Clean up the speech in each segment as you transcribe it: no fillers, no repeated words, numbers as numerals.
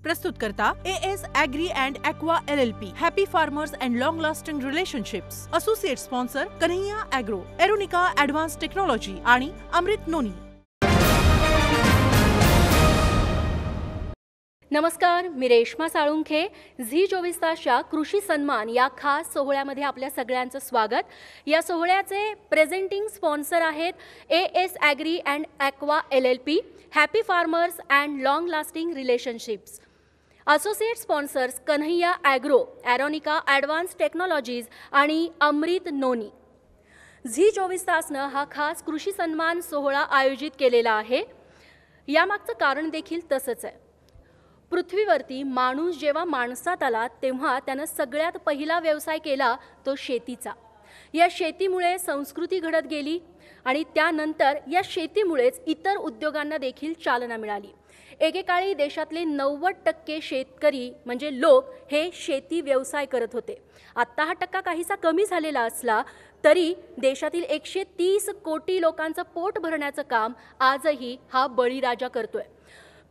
प्रस्तुत करता AS Agri and Aqua LLP, Happy Farmers and Long Lasting Relationships. Associate sponsor Kanhaiya Agro, Aeronica Advanced Technology आणि अमृत नोनी. नमस्कार, मी Reshma Salunkhe. Zee 24 तासच्या कृषी सन्मान या खास सोहळ्यामध्ये आपल्या सगळ्यांचं स्वागत. या सोहळ्याचे प्रेझेंटिंग स्पॉन्सर आहेत AS Agri and Aqua LLP, happy farmers and long lasting relationships. Associate sponsors Kanhaiya Agro, Aeronica advance technologies आणि अमृत नोनी. झी 24 तासनं हा खास कृषी सन्मान सोहळा आयोजित केलेला आहे. यामागचं कारण देखील तसंच आहे. पृथ्वीवरती माणूस जेव्हा माणसात आला तेव्हा त्यानं सगळ्यात पहिला व्यवसाय केला तो शेतीचा. या शेतीमुळे संस्कृती घडत गेली आणि त्यानंतर या शेतीमुळेच इतर उद्योगांना देखील चालना मिळाली. एकेकाळी देशातले 90% शेतकरी म्हणजे लोक हे शेती व्यवसाय करत होते. आत्ता हा टक्का काहीसा कमी झालेला असला तरी देशातील 130 कोटी लोकांचं पोट भरण्याचं काम आजही हा बळीराजा करतोय.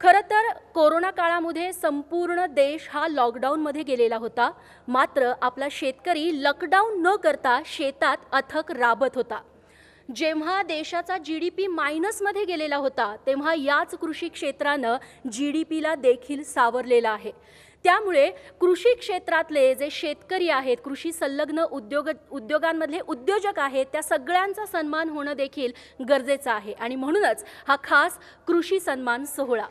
खरं तर कोरोना काळामध्ये संपूर्ण देश हा लॉकडाऊनमध्ये गेलेला होता. मात्र आपला शेतकरी लॉकडाऊन न करता शेतात अथक राबत होता. जेव्हा देशाचा GDP मायनसमध्ये गेलेला होता तेव्हा याच कृषी क्षेत्रानं GDPला देखील सावरलेला आहे. त्यामुळे कृषी क्षेत्रातले जे शेतकरी आहेत, कृषी संलग्न उद्योगांमधले उद्योजक आहेत, त्या सगळ्यांचा सन्मान होणं देखील गरजेचं आहे आणि म्हणूनच हा खास कृषी सन्मान सोहळा.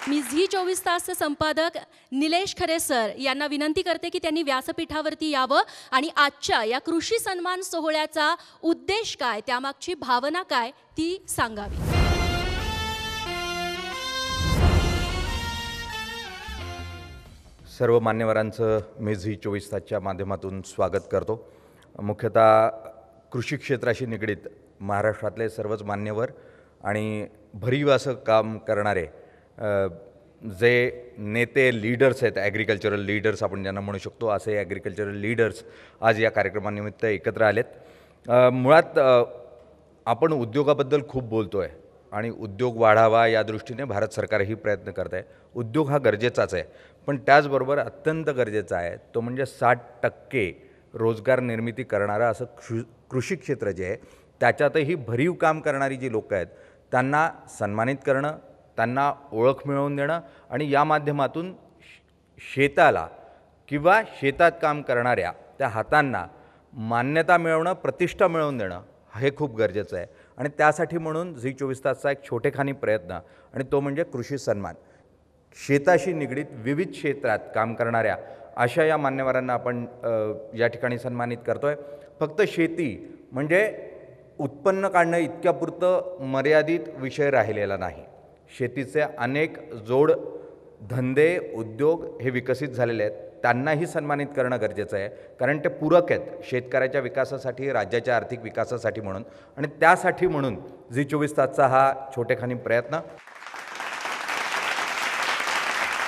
मी झी 24 तासचे संपादक निलेश खरे सर यांना विनंती करते की त्यांनी व्यासपीठावरती यावं आणि आजच्या या कृषी सन्मान सोहळ्याचा उद्देश काय, त्यामागची भावना काय ती सांगावी. सर्व मान्यवरांचं मी झी 24 तासच्या माध्यमातून स्वागत करतो. मुख्यतः कृषी क्षेत्राशी निगडीत महाराष्ट्रातले सर्वच मान्यवर आणि भरीव असं काम करणारे जे नेते लीडर्स आहेत, ॲग्रिकल्चरल लीडर्स आपण ज्यांना म्हणू शकतो, असे ॲग्रिकल्चरल लीडर्स आज या कार्यक्रमानिमित्त एकत्र आलेत. मुळात आपण उद्योगाबद्दल खूप बोलतो आहे आणि उद्योग वाढावा या दृष्टीने भारत सरकारही प्रयत्न करत आहे. उद्योग हा गरजेचाच आहे, पण त्याचबरोबर अत्यंत गरजेचा आहे तो म्हणजे 60% रोजगार निर्मिती करणारं असं कृषी क्षेत्र जे आहे त्याच्यातही भरीव काम करणारी जी लोकं आहेत त्यांना सन्मानित करणं, त्यांना ओळख मिळवून देणं आणि या माध्यमातून शेताला किंवा शेतात काम करणाऱ्या त्या हातांना मान्यता मिळवणं, प्रतिष्ठा मिळवून देणं हे खूप गरजेचं आहे. आणि त्यासाठी म्हणून झी 24 तासचा एक छोटेखानी प्रयत्न आणि तो म्हणजे कृषी सन्मान. शेताशी निगडीत विविध क्षेत्रात काम करणाऱ्या अशा या मान्यवरांना आपण या ठिकाणी सन्मानित करतो आहे. फक्त शेती म्हणजे उत्पन्न काढणं इतक्यापुरतं मर्यादित विषय राहिलेला नाही. शेतीचे अनेक जोड धंदे, उद्योग हे विकसित झालेले आहेत, त्यांनाही सन्मानित करणं गरजेचं आहे, कारण ते पूरक आहेत शेतकऱ्याच्या विकासासाठी, राज्याच्या आर्थिक विकासासाठी म्हणून. आणि त्यासाठी म्हणून झी 24 तासचा हा छोटेखानी प्रयत्न.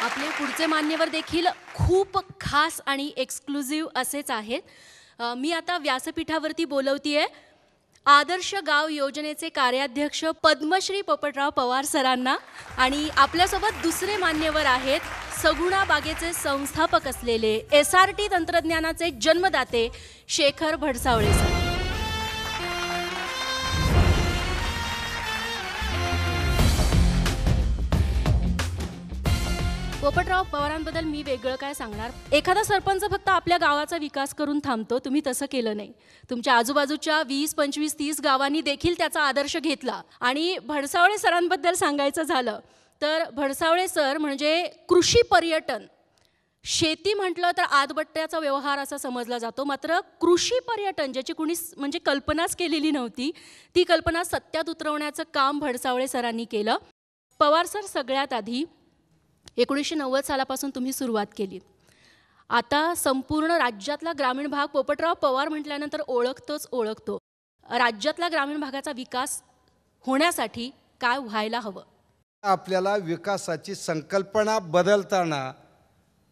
आपले पुढचे मान्यवर देखील खूप खास आणि एक्सक्लुझिव्ह असेच आहेत. मी आता व्यासपीठावरती बोलवतीये आदर्श गाव योजनेचे कार्याध्यक्ष पद्मश्री पोपटराव पवार सरांना आणि आपल्यासोबत दुसरे मान्यवर आहेत सगुणा बागेचे संस्थापक असलेले SRT तंत्रज्ञानाचे जन्मदाते शेखर भडसावळे सर. पोपटराव पवारांबद्दल मी वेगळं काय सांगणार. एखादा सरपंच फक्त आपल्या गावाचा विकास करून थांबतो, तुम्ही तसं केलं नाही. तुमच्या आजूबाजूच्या 20, 25, 30 गावांनी देखील त्याचा आदर्श घेतला. आणि भडसावळे सरांबद्दल सांगायचं झालं तर भडसावळे सर म्हणजे कृषी पर्यटन. शेती म्हटलं तर आदबट्ट्याचा व्यवहार असा समजला जातो, मात्र कृषी पर्यटन ज्याची कुणी म्हणजे कल्पनाच केलेली नव्हती, ती कल्पना सत्यात उतरवण्याचं काम भडसावळे सरांनी केलं. पवार सर, सगळ्यात आधी 1990 सालापासून तुम्ही सुरुवात केली. आता संपूर्ण राज्यातला ग्रामीण भाग पोपटराव पवार म्हटल्यानंतर ओळखतो. राज्यातला ग्रामीण भागाचा विकास होण्यासाठी काय व्हायला हवं? आपल्याला विकासाची संकल्पना बदलताना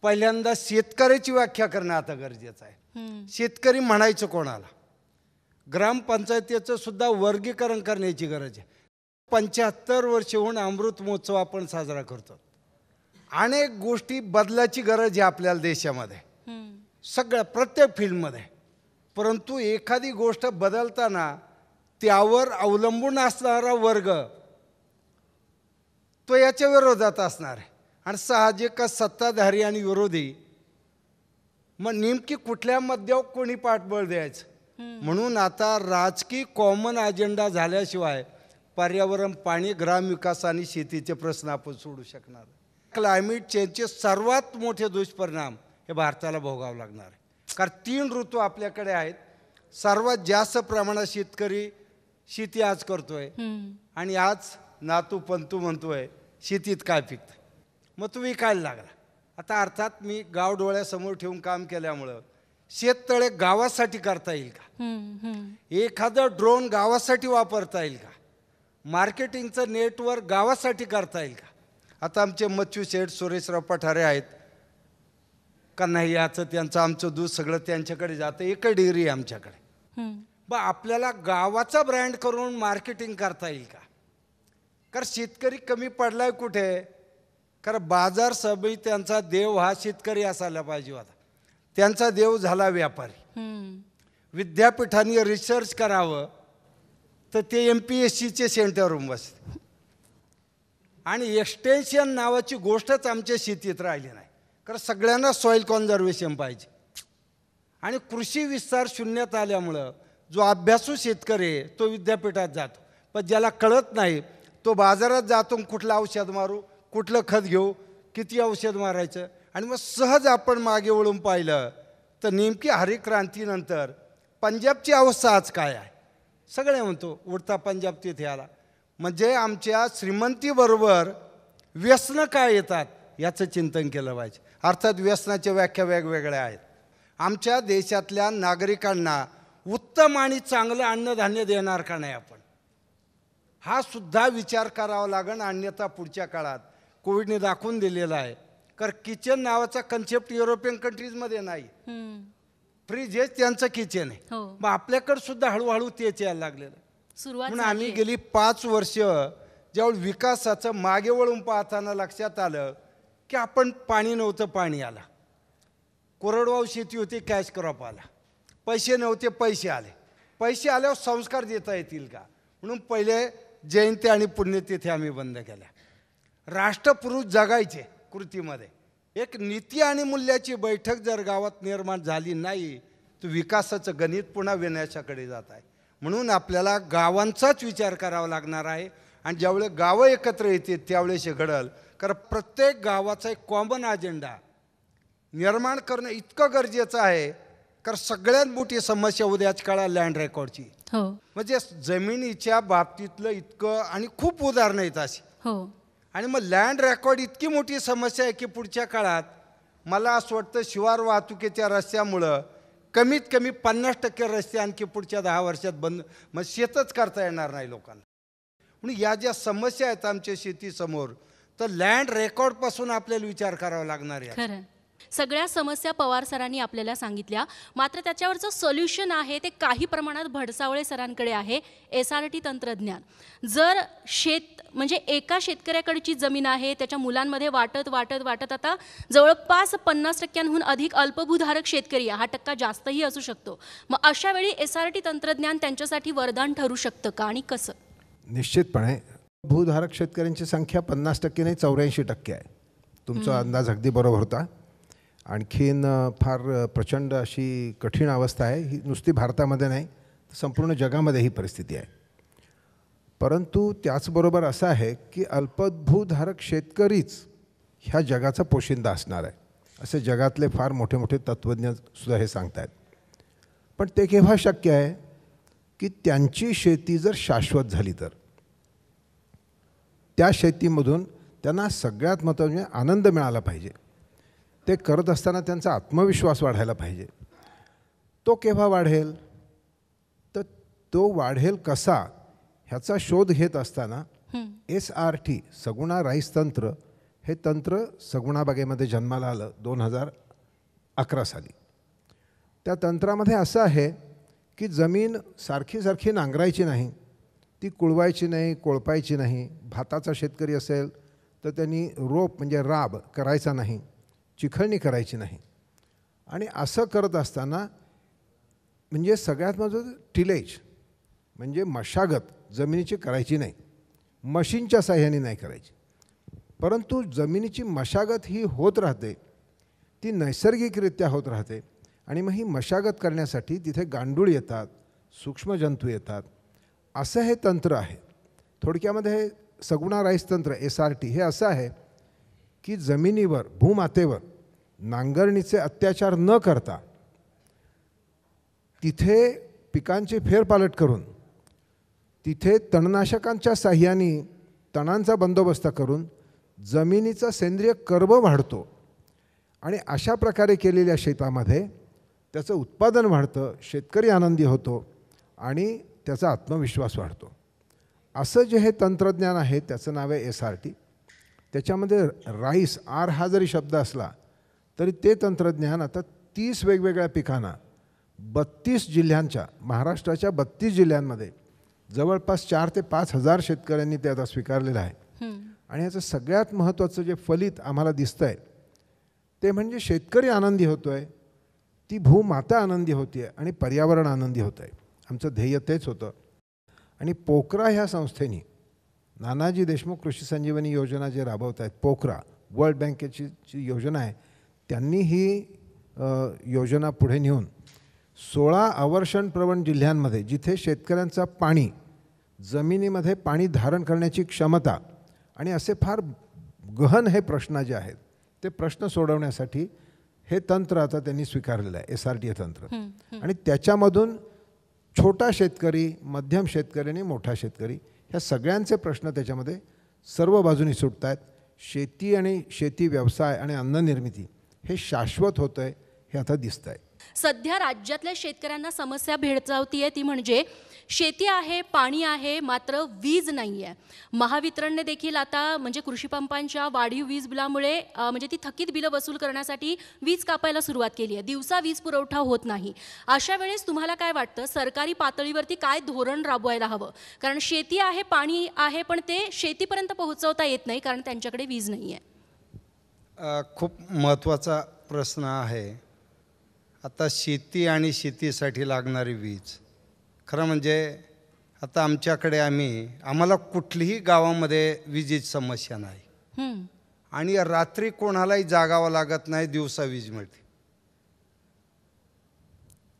पहिल्यांदा शेतकऱ्याची व्याख्या करणं आता गरजेचं आहे. शेतकरी म्हणायचं कोणाला? ग्रामपंचायतीचं सुद्धा वर्गीकरण करण्याची गरज आहे. 75 वर्ष होऊन अमृत महोत्सव आपण साजरा करतो. अनेक गोष्टी बदलाची गरज आहे आपल्याला देशामध्ये, सगळ्या प्रत्येक फील्डमध्ये. परंतु एखादी गोष्ट बदलताना त्यावर अवलंबून असणारा वर्ग तो याच्या विरोधात असणार आहे. आणि साहजिकच सत्ताधारी आणि विरोधी मग नेमकी कुठल्या मुद्द्यावर कोणी पाठबळ द्यायचं. म्हणून आता राजकीय कॉमन अजेंडा झाल्याशिवाय पर्यावरण, पाणी, ग्रामविकास आणि शेतीचे प्रश्न आपण सोडू शकणार. क्लायमेट चेंजचे सर्वात मोठे दुष्परिणाम हे भारताला भोगावं लागणार आहे. कारण 3 ऋतू आपल्याकडे आहेत. सर्वात जास्त प्रमाणात शेतकरी शेती आज करतोय आणि आज नातू पंतू म्हणतोय शेतीत काय पिकतं, मग तो विकायला लागला. आता अर्थात मी गाव डोळ्यासमोर ठेवून काम केल्यामुळं शेततळे गावासाठी करता येईल का, एखादं ड्रोन गावासाठी वापरता येईल का, मार्केटिंगचं नेटवर्क गावासाठी करता येईल का. आता आमचे मच्छू शेठ सुरेशराव पठारे आहेत का नाही, याचं त्यांचं आमचं दूध सगळं त्यांच्याकडे जातं, 1 डेअरी आहे आमच्याकडे. बा आपल्याला गावाचा ब्रँड करून मार्केटिंग करता येईल का. कारण शेतकरी कमी पडलाय कुठे, कारण बाजार सभेत त्यांचा देव हा शेतकरी असायला पाहिजे होता, त्यांचा देव झाला व्यापारी. विद्यापीठांनी रिसर्च करावं तर ते MPSCचे सेंटर बसते आणि एक्सटेन्शन नावाची गोष्टच आमच्या शेतीत राहिली नाही. कारण सगळ्यांना सॉईल कॉन्झर्वेशन पाहिजे आणि कृषी विस्तार शून्यात आल्यामुळं जो अभ्यासू शेतकरी आहे तो विद्यापीठात जातो, पण ज्याला कळत नाही तो बाजारात जातो, कुठलं औषध मारू, कुठलं खत घेऊ, किती औषध मारायचं. आणि मग सहज आपण मागे वळून पाहिलं तर नेमकी हरितक्रांतीनंतर पंजाबची अवस्था आज काय आहे. सगळे म्हणतो उडता पंजाब तिथे आला. म्हणजे आमच्या श्रीमंतीबरोबर व्यसनं काय येतात याचं चिंतन केलं पाहिजे. अर्थात व्यसनाच्या व्याख्या वेगवेगळ्या आहेत. आमच्या देशातल्या नागरिकांना उत्तम आणि चांगलं अन्नधान्य देणार का नाही आपण, हा सुद्धा विचार करावा लागेल. अन्यथा पुढच्या काळात कोविडने दाखवून दिलेला आहे. कारण किचन नावाचा कन्सेप्ट युरोपियन कंट्रीजमध्ये नाही. फ्रीज हेच त्यांचं किचन आहे. मग आपल्याकडे सुद्धा हळूहळू तेच यायला लागलेलं. म्हणून आम्ही गेली 5 वर्ष ज्यावेळी विकासाचं मागे वळून पाहताना लक्षात आलं की आपण पाणी नव्हतं, पाणी आला. कोरडवाहू शेती होती, कॅश क्रॉप आला. पैसे नव्हते, पैसे आले. पैसे आल्यावर संस्कार देता येतील का, म्हणून पहिले जयंती आणि पुण्यतिथी आम्ही बंद केल्या. राष्ट्रपुरुष जगायचे कृतीमध्ये. एक नीती आणि मूल्याची बैठक जर गावात निर्माण झाली नाही तर विकासाचं गणित पुन्हा विनाशाकडे जात आहे. म्हणून आपल्याला गावांचाच विचार करावा लागणार आहे. आणि ज्यावेळेस गावं एकत्र येते त्यावेळेस हे घडल. कारण प्रत्येक गावाचा एक कॉमन अजेंडा निर्माण करणं इतकं गरजेचं आहे. कारण सगळ्यात मोठी समस्या उद्याच काळात लँड रेकॉर्डची. म्हणजे जमिनीच्या बाबतीतलं इतकं आणि खूप उदाहरणं आहेत अशी. आणि मग लँड रेकॉर्ड इतकी मोठी समस्या आहे की पुढच्या काळात मला असं वाटतं शिवार वाहतुकीच्या रस्त्यामुळं कमीत कमी 50% रस्ते आणखी पुढच्या 10 वर्षात बंद, मग शेतच करता येणार नाही लोकांना. म्हणून या ज्या समस्या आहेत आमच्या शेतीसमोर, तर लँड रेकॉर्डपासून आपल्याला विचार करावा लागणार आहे. सगळ्या समस्या पवार सरांनी आपल्याला सांगितल्या. मात्र त्याच्यावरचं सोल्युशन आहे ते काही प्रमाणात भडसावळे सरांकडे आहे. SRT तंत्रज्ञान. जर म्हणजे एका शेतकऱ्याकडची जमीन आहे, त्याच्या मुलांमध्ये वाटत वाटत वाटत आता जवळपास 50%हून अधिक अल्पभूधारक शेतकरी आहे. हा टक्का जास्तही असू शकतो. मग अशा वेळी SRT तंत्रज्ञान त्यांच्यासाठी वरदान ठरू शकतं का आणि कसं? निश्चितपणे भूधारक शेतकऱ्यांची संख्या 50% नाही 84% आहे. तुमचा अंदाज अगदी बरोबर होता. आणखीन फार प्रचंड अशी कठीण अवस्था आहे. ही नुसती भारतामध्ये नाही, संपूर्ण जगामध्ये ही परिस्थिती आहे. परंतु त्याचबरोबर असं आहे की अल्पभूधारक शेतकरीच ह्या जगाचा पोशिंदा असणार आहे, असे जगातले फार मोठे मोठे तत्त्वज्ञसुद्धा हे सांगत आहेत. पण ते केव्हा शक्य आहे की त्यांची शेती जर शाश्वत झाली तर. त्या शेतीमधून त्यांना सगळ्यात महत्त्वाचे आनंद मिळाला पाहिजे. ते करत असताना त्यांचा आत्मविश्वास वाढायला पाहिजे. तो केव्हा वाढेल, तर तो वाढेल कसा ह्याचा शोध घेत असताना SRT सगुणा राईस तंत्र हे तंत्र सगुणा बागेमध्ये जन्माला आलं 2011 साली. त्या तंत्रामध्ये असं आहे की जमीन सारखी सारखी नांगरायची नाही, ती कुळवायची नाही, कोळपायची नाही. भाताचा शेतकरी असेल तर त्यांनी रोप म्हणजे राब करायचा नाही, चिखलणी करायची नाही. आणि असं करत असताना म्हणजे सगळ्यात महत्त्वाचं टिलेज म्हणजे मशागत जमिनीची करायची नाही, मशीनच्या साह्याने नाही करायची. परंतु जमिनीची मशागत ही होत राहते, ती नैसर्गिकरित्या होत राहते. आणि मग ही मशागत करण्यासाठी तिथे गांडूळ येतात, सूक्ष्मजंतू येतात. असं हे तंत्र आहे. थोडक्यामध्ये हे सगुणा राईस तंत्र SRT हे असं आहे की जमिनीवर भूमातेवर नांगरणीचे अत्याचार न करता तिथे पिकांची फेरपालट करून तिथे तणनाशकांच्या साह्याने तणांचा बंदोबस्त करून जमिनीचा सेंद्रिय कर्ब वाढतो. आणि अशा प्रकारे केलेल्या शेतामध्ये त्याचं उत्पादन वाढतं, शेतकरी आनंदी होतो आणि त्याचा आत्मविश्वास वाढतो. असं जे हे तंत्रज्ञान आहे त्याचं नाव आहे SRT. त्याच्यामध्ये राईस R हा जरी शब्द असला तरी ते तंत्रज्ञान आता 30 वेगवेगळ्या पिकांना 32 जिल्ह्यांच्या महाराष्ट्राच्या 32 जिल्ह्यांमध्ये जवळपास 4 ते 5 हजार शेतकऱ्यांनी ते आता स्वीकारलेलं आहे. आणि याचं सगळ्यात महत्त्वाचं जे फलित आम्हाला दिसतं आहे ते म्हणजे शेतकरी आनंदी होतो आहे, ती भूमाता आनंदी होती आहे आणि पर्यावरण आनंदी होतं आहे. आमचं ध्येय तेच होतं. आणि पोकरा ह्या संस्थेने नानाजी देशमुख कृषी संजीवनी योजना जे राबवत आहेत, पोकरा वर्ल्ड बँकेची जी योजना आहे, त्यांनी ही योजना पुढे नेऊन 16 अवर्षणप्रवण जिल्ह्यांमध्ये जिथे शेतकऱ्यांचा पाणी जमिनीमध्ये पाणी धारण करण्याची क्षमता आणि असे फार गहन हे प्रश्न जे आहेत ते प्रश्न सोडवण्यासाठी हे तंत्र आता त्यांनी स्वीकारलेलं आहे, SRT हे तंत्र. आणि त्याच्यामधून छोटा शेतकरी, मध्यम शेतकरी आणि मोठा शेतकरी ह्या सगळ्यांचे प्रश्न त्याच्यामध्ये सर्व बाजूनी सुटत आहेत. शेती आणि शेती व्यवसाय आणि अन्ननिर्मिती हे शाश्वत होतं आहे हे आता दिसतं आहे. सध्या राज्यातल्या शेतकऱ्यांना समस्या भेडसावतीये ती म्हणजे शेती आहे, पाणी आहे, मात्र वीज नाही आहे. महावितरणने देखील आता म्हणजे कृषी पंपांच्या वाढीव वीज बिलामुळे म्हणजे ती थकीत बिलं वसूल करण्यासाठी वीज कापायला सुरुवात केली आहे. दिवसा वीज पुरवठा होत नाही. अशा वेळेस तुम्हाला काय वाटतं, सरकारी पातळीवरती काय धोरण राबवायला हवं? कारण शेती आहे, पाणी आहे, पण ते शेतीपर्यंत पोहोचवता येत नाही कारण त्यांच्याकडे वीज नाही आहे. खूप महत्त्वाचा प्रश्न आहे. आता शेती आणि शेतीसाठी लागणारी वीज, खरं म्हणजे आता आमच्याकडे आम्हाला कुठलीही गावामध्ये विजेची समस्या नाही आणि रात्री कोणालाही जागावं लागत नाही, दिवसा वीज मिळते.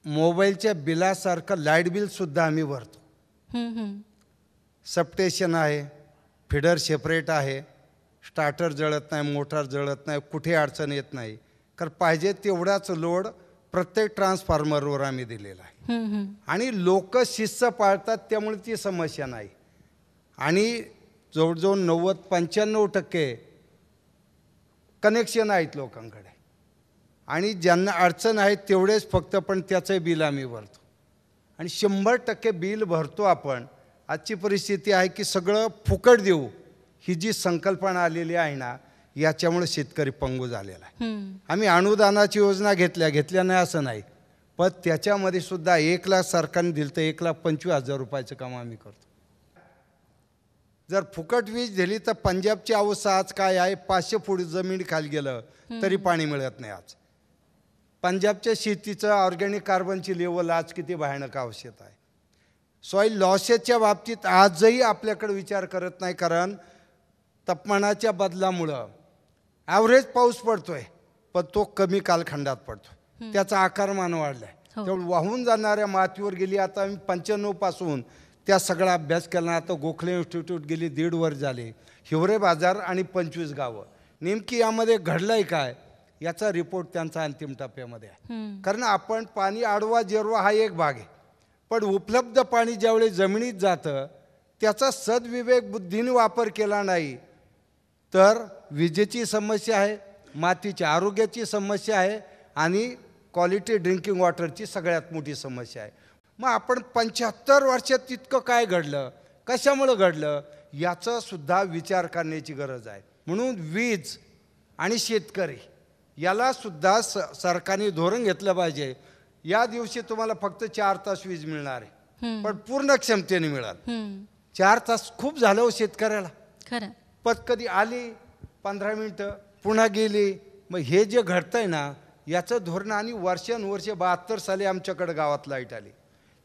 मोबाईलच्या बिलासारखं लाईट बिलसुद्धा आम्ही भरतो. सबस्टेशन आहे, फिडर सेपरेट आहे, स्टार्टर जळत नाही, मोटार जळत नाही, कुठे अडचण येत नाही. कारण पाहिजे तेवढाच लोड प्रत्येक ट्रान्सफॉर्मरवर आम्ही दिलेला आहे. आणि लोक शिस्त पाळतात त्यामुळे ती समस्या नाही. आणि जवळजवळ 90-95% कनेक्शन आहेत लोकांकडे. आणि ज्यांना अडचण आहे तेवढेच फक्त, पण त्याचं बिल आम्ही भरतो. आणि 100% बिल भरतो आपण. आजची परिस्थिती आहे की सगळं फुकट देऊ ही जी संकल्पना आलेली आहे ना, याच्यामुळे शेतकरी पंगू झालेला आहे. आम्ही अनुदानाची योजना घेतल्या नाही असं नाही, पण त्याच्यामध्ये सुद्धा 1 लाख सरकारने दिलं तर 1,25,000 रुपयाचं काम आम्ही करतो. जर फुकट वीज दिली तर पंजाबची अवस्था आज काय आहे, 500 फूट जमीन खाली गेलं तरी पाणी मिळत नाही. आज पंजाबच्या शेतीचं ऑर्गॅनिक कार्बनची लेवल आज किती भयानक आवश्यक आहे. सॉईल लॉसेसच्या बाबतीत आजही आपल्याकडे विचार करत नाही, कारण तापमानाच्या बदलामुळं ॲव्हरेज पाऊस पडतोय पण तो कमी कालखंडात पडतो, त्याचा आकारमान वाढला आहे. त्यामुळे वाहून जाणाऱ्या मातीवर गेली. आता आम्ही 95 पासून त्या सगळा अभ्यास केला. आता गोखले इन्स्टिट्यूट गेली 1.5 वर्ष झाले, हिवरे बाजार आणि 25 गावं. नेमकी यामध्ये घडलंय काय याचा रिपोर्ट त्यांचा अंतिम टप्प्यामध्ये आहे. कारण आपण पाणी आडवा जिरवा हा एक भाग आहे, पण उपलब्ध पाणी ज्यावेळी जमिनीत जातं त्याचा सद्विवेक बुद्धीने वापर केला नाही तर विजेची समस्या आहे, मातीच्या आरोग्याची समस्या आहे आणि क्वालिटी ड्रिंकिंग वॉटरची सगळ्यात मोठी समस्या आहे. मग आपण 75 वर्षात तितकं काय घडलं, कशामुळं घडलं याचा सुद्धा विचार करण्याची गरज आहे. म्हणून वीज आणि शेतकरी याला सुद्धा सरकारने धोरण घेतलं पाहिजे. या दिवशी तुम्हाला फक्त 4 तास वीज मिळणार आहे, पण पूर्ण क्षमतेने मिळाल. 4 तास खूप झालं हो शेतकऱ्याला. खरं. पत कधी आली 15 मिनटं पुन्हा गेली. मग हे जे घडतंय ना याचं धोरण, आणि वर्षानुवर्ष 72 साली आमच्याकडे गावात लाईट आली,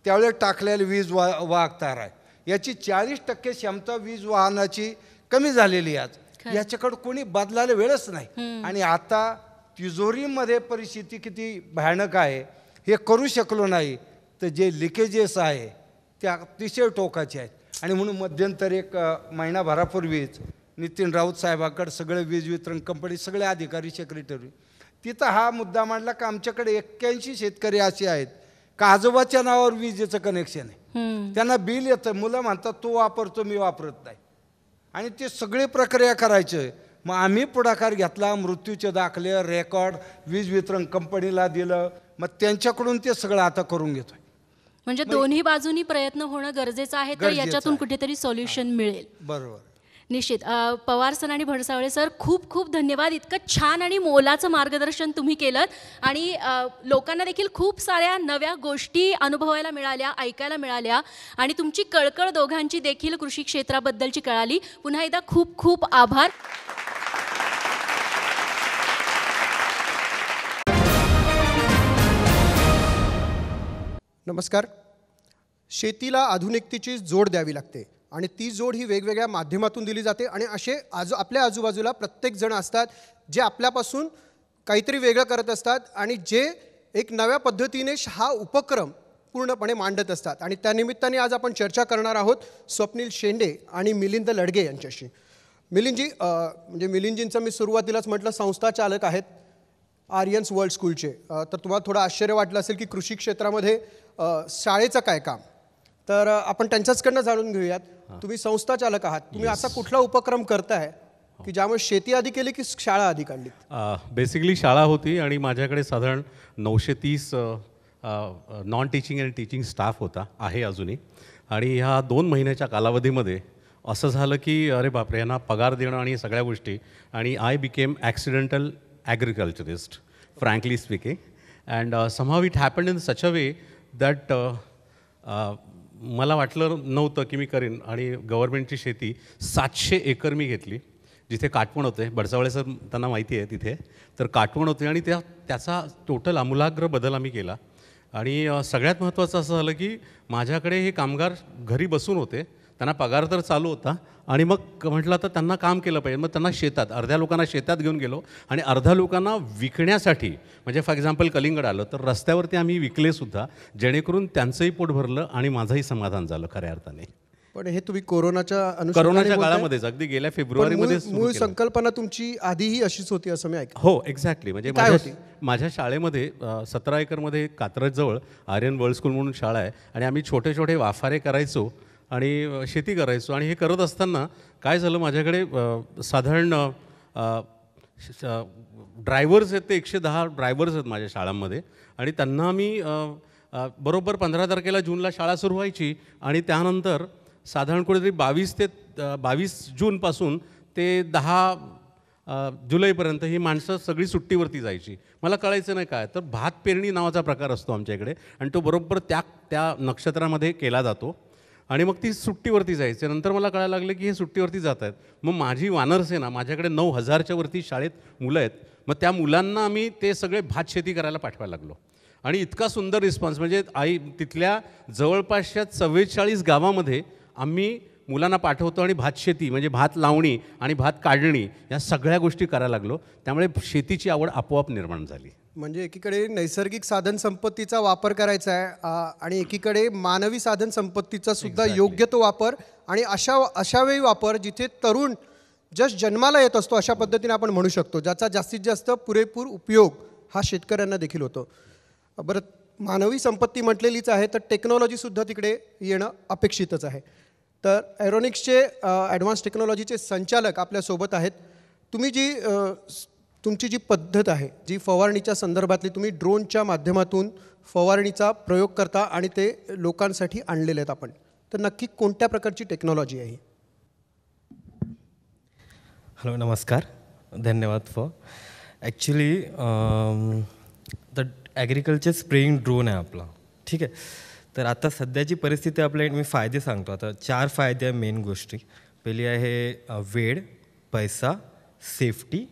त्यावेळेस टाकलेली वीज वाहक तार आहे, याची 40% क्षमता वीज वाहनाची कमी झालेली आहे. आज याच्याकडे कोणी बदलायला वेळच नाही. आणि आता तिजोरीमध्ये परिस्थिती किती भयानक आहे हे करू शकलो नाही, तर जे लिकेजेस आहे ते अतिशय टोकाचे आहेत. आणि म्हणून मध्यंतरी 1 महिनाभरापूर्वीच नितीन राऊत साहेबाकडे सगळे वीज वितरण कंपनी सगळे अधिकारी सेक्रेटरी तिथं हा मुद्दा मांडला की आमच्याकडे 81 शेतकरी असे आहेत का आजोबाच्या नावावर विजेचं कनेक्शन आहे, त्यांना बिल येतं, मुलं म्हणतात तो वापरतो मी वापरत नाही, आणि ते सगळी प्रक्रिया करायचं. मग आम्ही पुढाकार घेतला, मृत्यूचे दाखले रेकॉर्ड वीज वितरण कंपनीला दिलं, मग त्यांच्याकडून ते सगळं आता करून घेतोय. म्हणजे दोन्ही बाजूनी प्रयत्न होणं गरजेचं आहे, तर याच्यातून कुठेतरी सोल्युशन मिळेल. बरोबर. निश्चित. पवार सर आणि भडसावळे सर, खूप खूप धन्यवाद. इतकं छान आणि मोलाचं मार्गदर्शन तुम्ही केलं, आणि लोकांना देखील खूप साऱ्या नव्या गोष्टी अनुभवायला मिळाल्या, ऐकायला मिळाल्या, आणि तुमची कळकळ दोघांची देखील कृषी क्षेत्राबद्दलची कळाली. पुन्हा एकदा खूप खूप आभार. नमस्कार. शेतीला आधुनिकतेची जोड द्यावी लागते, आणि ती जोड ही वेगवेगळ्या माध्यमातून दिली जाते. आणि असे आपल्या आजूबाजूला प्रत्येकजण असतात जे आपल्यापासून काहीतरी वेगळं करत असतात, आणि जे एक नव्या पद्धतीने हा उपक्रम पूर्णपणे मांडत असतात. आणि त्यानिमित्ताने आज आपण चर्चा करणार आहोत स्वप्नील शेंडे आणि मिलिंद लडगे यांच्याशी. मिलिंदजी, म्हणजे मिलिंदजींचं मी सुरुवातीलाच म्हटलं संस्था चालक आहेत आर्यन्स वर्ल्ड स्कूलचे. तर तुम्हाला थोडं आश्चर्य वाटलं असेल की कृषी क्षेत्रामध्ये शाळेचं काय काम, तर आपण त्यांच्याचकडनं जाणून घेऊयात. तुम्ही संस्था चालक आहात, तुम्ही असा कुठला उपक्रम करताय की ज्यामुळे शेती आधी केली की शाळा आधी काढली? बेसिकली शाळा होती, आणि माझ्याकडे साधारण 930 नॉन टीचिंग आणि टीचिंग स्टाफ होता, आहे अजूनही. आणि ह्या 2 महिन्याच्या कालावधीमध्ये असं झालं की अरे बापरे, यांना पगार देणं आणि सगळ्या गोष्टी, आणि I became accidental agriculturist, frankly speaking. And somehow it happened in such a way that मला वाटलं नव्हतं की मी करीन. आणि गव्हर्नमेंटची शेती 700 एकर मी घेतली, जिथे काटवण होते. भडसावळे सर त्यांना माहिती आहे तिथे, तर काटवण होते, आणि त्याचा टोटल आमूलाग्र बदल आम्ही केला. आणि सगळ्यात महत्त्वाचं असं झालं की माझ्याकडे हे कामगार घरी बसून होते, त्यांना पगार तर चालू होता, आणि मग म्हटलं तर त्यांना काम केलं पाहिजे. मग त्यांना शेतात, अर्ध्या लोकांना शेतात घेऊन गेलो, आणि अर्ध्या लोकांना विकण्यासाठी, म्हणजे फॉर एक्झाम्पल कलिंगड आलं तर रस्त्यावरती आम्ही विकलेसुद्धा, जेणेकरून त्यांचंही पोट भरलं आणि माझंही समाधान झालं खऱ्या अर्थाने. पण हे तुम्ही कोरोनाच्या काळामध्येच, अगदी गेल्या फेब्रुवारीमध्ये मूळ संकल्पना तुमची आधीही अशीच होती असं मी ऐकलं. हो, एक्झॅक्टली. म्हणजे माझ्या शाळेमध्ये 17 एकरमध्ये कात्रजजवळ आर्यन वर्ल्ड स्कूल म्हणून शाळा आहे, आणि आम्ही छोटे छोटे वाफारे करायचो आणि शेती करायचो. आणि हे करत असताना काय झालं, माझ्याकडे साधारण ड्रायव्हर्स आहेत, ते 110 ड्रायव्हर्स आहेत माझ्या शाळांमध्ये. आणि त्यांना मी बरोबर 15 तारखेला जूनला शाळा सुरू व्हायची, आणि त्यानंतर साधारण कुठेतरी 22 जूनपासून ते 10 जुलैपर्यंत ही माणसं सगळी सुट्टीवरती जायची. मला कळायचं नाही काय, तर भात पेरणी नावाचा प्रकार असतो आमच्या इकडे, आणि तो बरोबर त्या नक्षत्रामध्ये केला जातो. आणि मग ती सुट्टीवरती जायची. नंतर मला कळायला लागलं की हे सुट्टीवरती जात आहेत. मग माझी वानरसेना, माझ्याकडे 9000च्या वरती शाळेत मुलं आहेत, मग त्या मुलांना आम्ही ते सगळे भात शेती करायला पाठवायला लागलो. आणि इतका सुंदर रिस्पॉन्स, म्हणजे तिथल्या जवळपासच्या 44 गावामध्ये आम्ही मुलांना पाठवतो, आणि भात शेती म्हणजे भात लावणी आणि भात काढणी या सगळ्या गोष्टी करायला लागलो. त्यामुळे शेतीची आवड आपोआप निर्माण झाली. म्हणजे एकीकडे नैसर्गिक साधन संपत्तीचा वापर करायचा आहे, आणि एकीकडे मानवी साधन संपत्तीचा सुद्धा योग्य तो वापर, आणि अशा वेळी वापर जिथे तरुण जस्ट जन्माला येत असतो, अशा पद्धतीने आपण म्हणू शकतो, ज्याचा जास्तीत जास्त पुरेपूर उपयोग हा शेतकऱ्यांना देखील होतो. बरं, मानवी संपत्ती म्हटलेलीच आहे, तर टेक्नॉलॉजीसुद्धा तिकडे येणं अपेक्षितच आहे. तर एरोनिक्सचे ॲडव्हान्स टेक्नॉलॉजीचे संचालक आपल्यासोबत आहेत. तुमची जी पद्धत आहे, जी फवारणीच्या संदर्भातली, तुम्ही ड्रोनच्या माध्यमातून फवारणीचा प्रयोग करता आणि ते लोकांसाठी आणलेले आहेत आपण, तर नक्की कोणत्या प्रकारची टेक्नॉलॉजी आहे? हॅलो, नमस्कार, धन्यवाद for. Actually the agriculture spraying drone आहे आपला, ठीक आहे. तर आता सध्याची परिस्थिती आपल्या मी फायदे सांगतो. आता 4 फायदे आहे मेन गोष्टी. पहिली आहे वेळ, पैसा, सेफ्टी,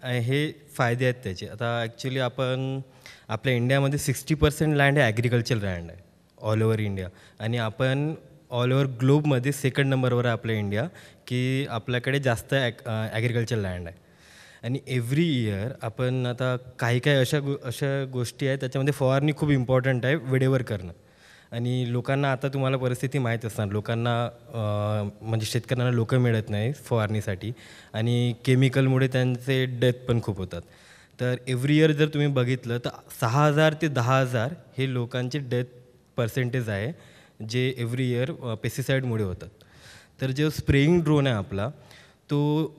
हे फायदे आहेत त्याचे. आता ॲक्च्युली आपण आपल्या इंडियामध्ये 60% लँड हे ॲग्रिकल्चर लँड आहे ऑल ओव्हर इंडिया, आणि आपण ऑल ओव्हर ग्लोबमध्ये 2nd नंबरवर आहे आपल्या इंडिया, की आपल्याकडे जास्त ॲग्रिकल्चर लँड आहे. आणि एव्हरी इयर आपण आता काही अशा गोष्टी आहेत त्याच्यामध्ये फवारणी खूप इम्पॉर्टंट आहे, वेळेवर करणं. आणि लोकांना आता तुम्हाला परिस्थिती माहीत असणार, लोकांना म्हणजे शेतकऱ्यांना लोक मिळत नाही फवारणीसाठी, आणि केमिकलमुळे त्यांचे डेथ पण खूप होतात. तर एव्हरी इयर जर तुम्ही बघितलं तर 6,000 ते 10,000 हे लोकांचे डेथ पर्सेंटेज आहे जे एव्हरी इयर पेस्टिसाईडमुळे होतात. तर जो स्प्रेइंग ड्रोन आहे आपला, तो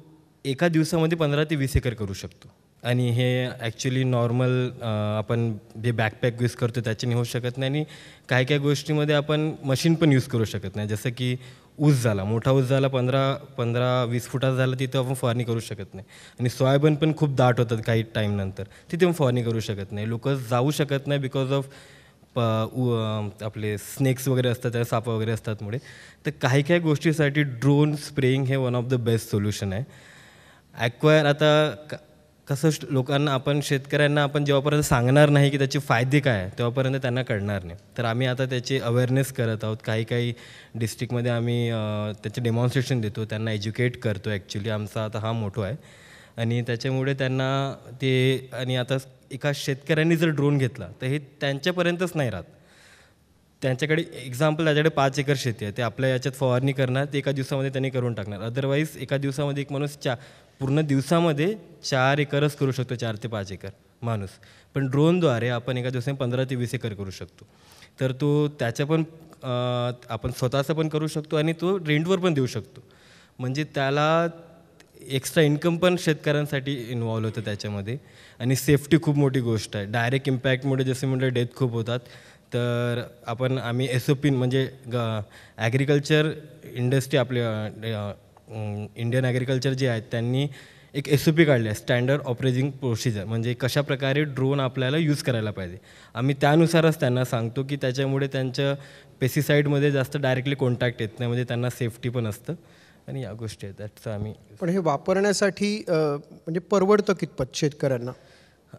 एका दिवसामध्ये 15 ते 20 एकर करू शकतो. आणि हे ॲक्च्युली नॉर्मल आपण जे बॅकपॅक यूज करतो त्याच्याने होऊ शकत नाही. आणि काही गोष्टीमध्ये आपण मशीन पण यूज करू शकत नाही, जसं की ऊस झाला, मोठा ऊस झाला 15-20 फुटाचा झाला, तिथं आपण फवारणी करू शकत नाही. आणि सोयाबीन पण खूप दाट होतात काही टाईमनंतर, तिथे पण फवारणी करू शकत नाही. लोक जाऊ शकत नाही बिकॉज ऑफ आपले स्नेक्स वगैरे असतात, त्या साप वगैरे असतात मुळे. तर काही गोष्टीसाठी ड्रोन स्प्रेइंग हे one of the best solution आहे. ॲक्वायर आता कसं लोकांना आपण शेतकऱ्यांना आपण जेव्हापर्यंत सांगणार नाही की त्याचे फायदे काय आहे तेव्हापर्यंत त्यांना कळणार नाही. तर आम्ही आता त्याचे अवेअरनेस करत आहोत. काही डिस्ट्रिक्टमध्ये आम्ही त्याचे डेमॉन्स्ट्रेशन देतो, त्यांना एज्युकेट करतो. ॲक्च्युली आमचा आता हा मोठो आहे, आणि त्याच्यामुळे त्यांना ते, आणि आता एका शेतकऱ्यांनी जर ड्रोन घेतला तर हे त्यांच्यापर्यंतच नाही राहत. त्यांच्याकडे एक्झाम्पल, त्याच्याकडे 5 एकर शेती आहे, ते आपल्या याच्यात फवारणी करणार, ते एका दिवसामध्ये त्यांनी करून टाकणार. अदरवाईज एका दिवसामध्ये एक माणूस पूर्ण दिवसामध्ये 4 एकरच करू शकतो, 4 ते 5 एकर माणूस. पण ड्रोनद्वारे आपण एका दिवसामध्ये 15 ते 20 एकर करू शकतो. तर तो त्याच्या पण आपण स्वतःचं पण करू शकतो, आणि तो रेंटवर पण देऊ शकतो. म्हणजे त्याला एक्स्ट्रा इन्कम पण शेतकऱ्यांसाठी इन्व्हॉल्व होतं त्याच्यामध्ये. आणि सेफ्टी खूप मोठी गोष्ट आहे. डायरेक्ट इम्पॅक्टमुळे जसे म्हटलं डेथ खूप होतात. तर आम्ही SOP म्हणजे ॲग्रिकल्चर इंडस्ट्री, आपल्या इंडियन ॲग्रिकल्चर जे आहेत त्यांनी एक SOP काढली आहे, स्टँडर्ड ऑपरेटिंग प्रोसिजर, म्हणजे कशाप्रकारे ड्रोन आपल्याला यूज करायला पाहिजे. आम्ही त्यानुसारच त्यांना सांगतो की त्याच्यामुळे त्यांच्या पेस्टिसाईडमध्ये जास्त डायरेक्टली कॉन्टॅक्ट येत नाही, म्हणजे त्यांना सेफ्टी पण असतं. आणि या गोष्टी आहेत त्याचं आम्ही. पण हे वापरण्यासाठी म्हणजे परवडतं कितपत शेतकऱ्यांना?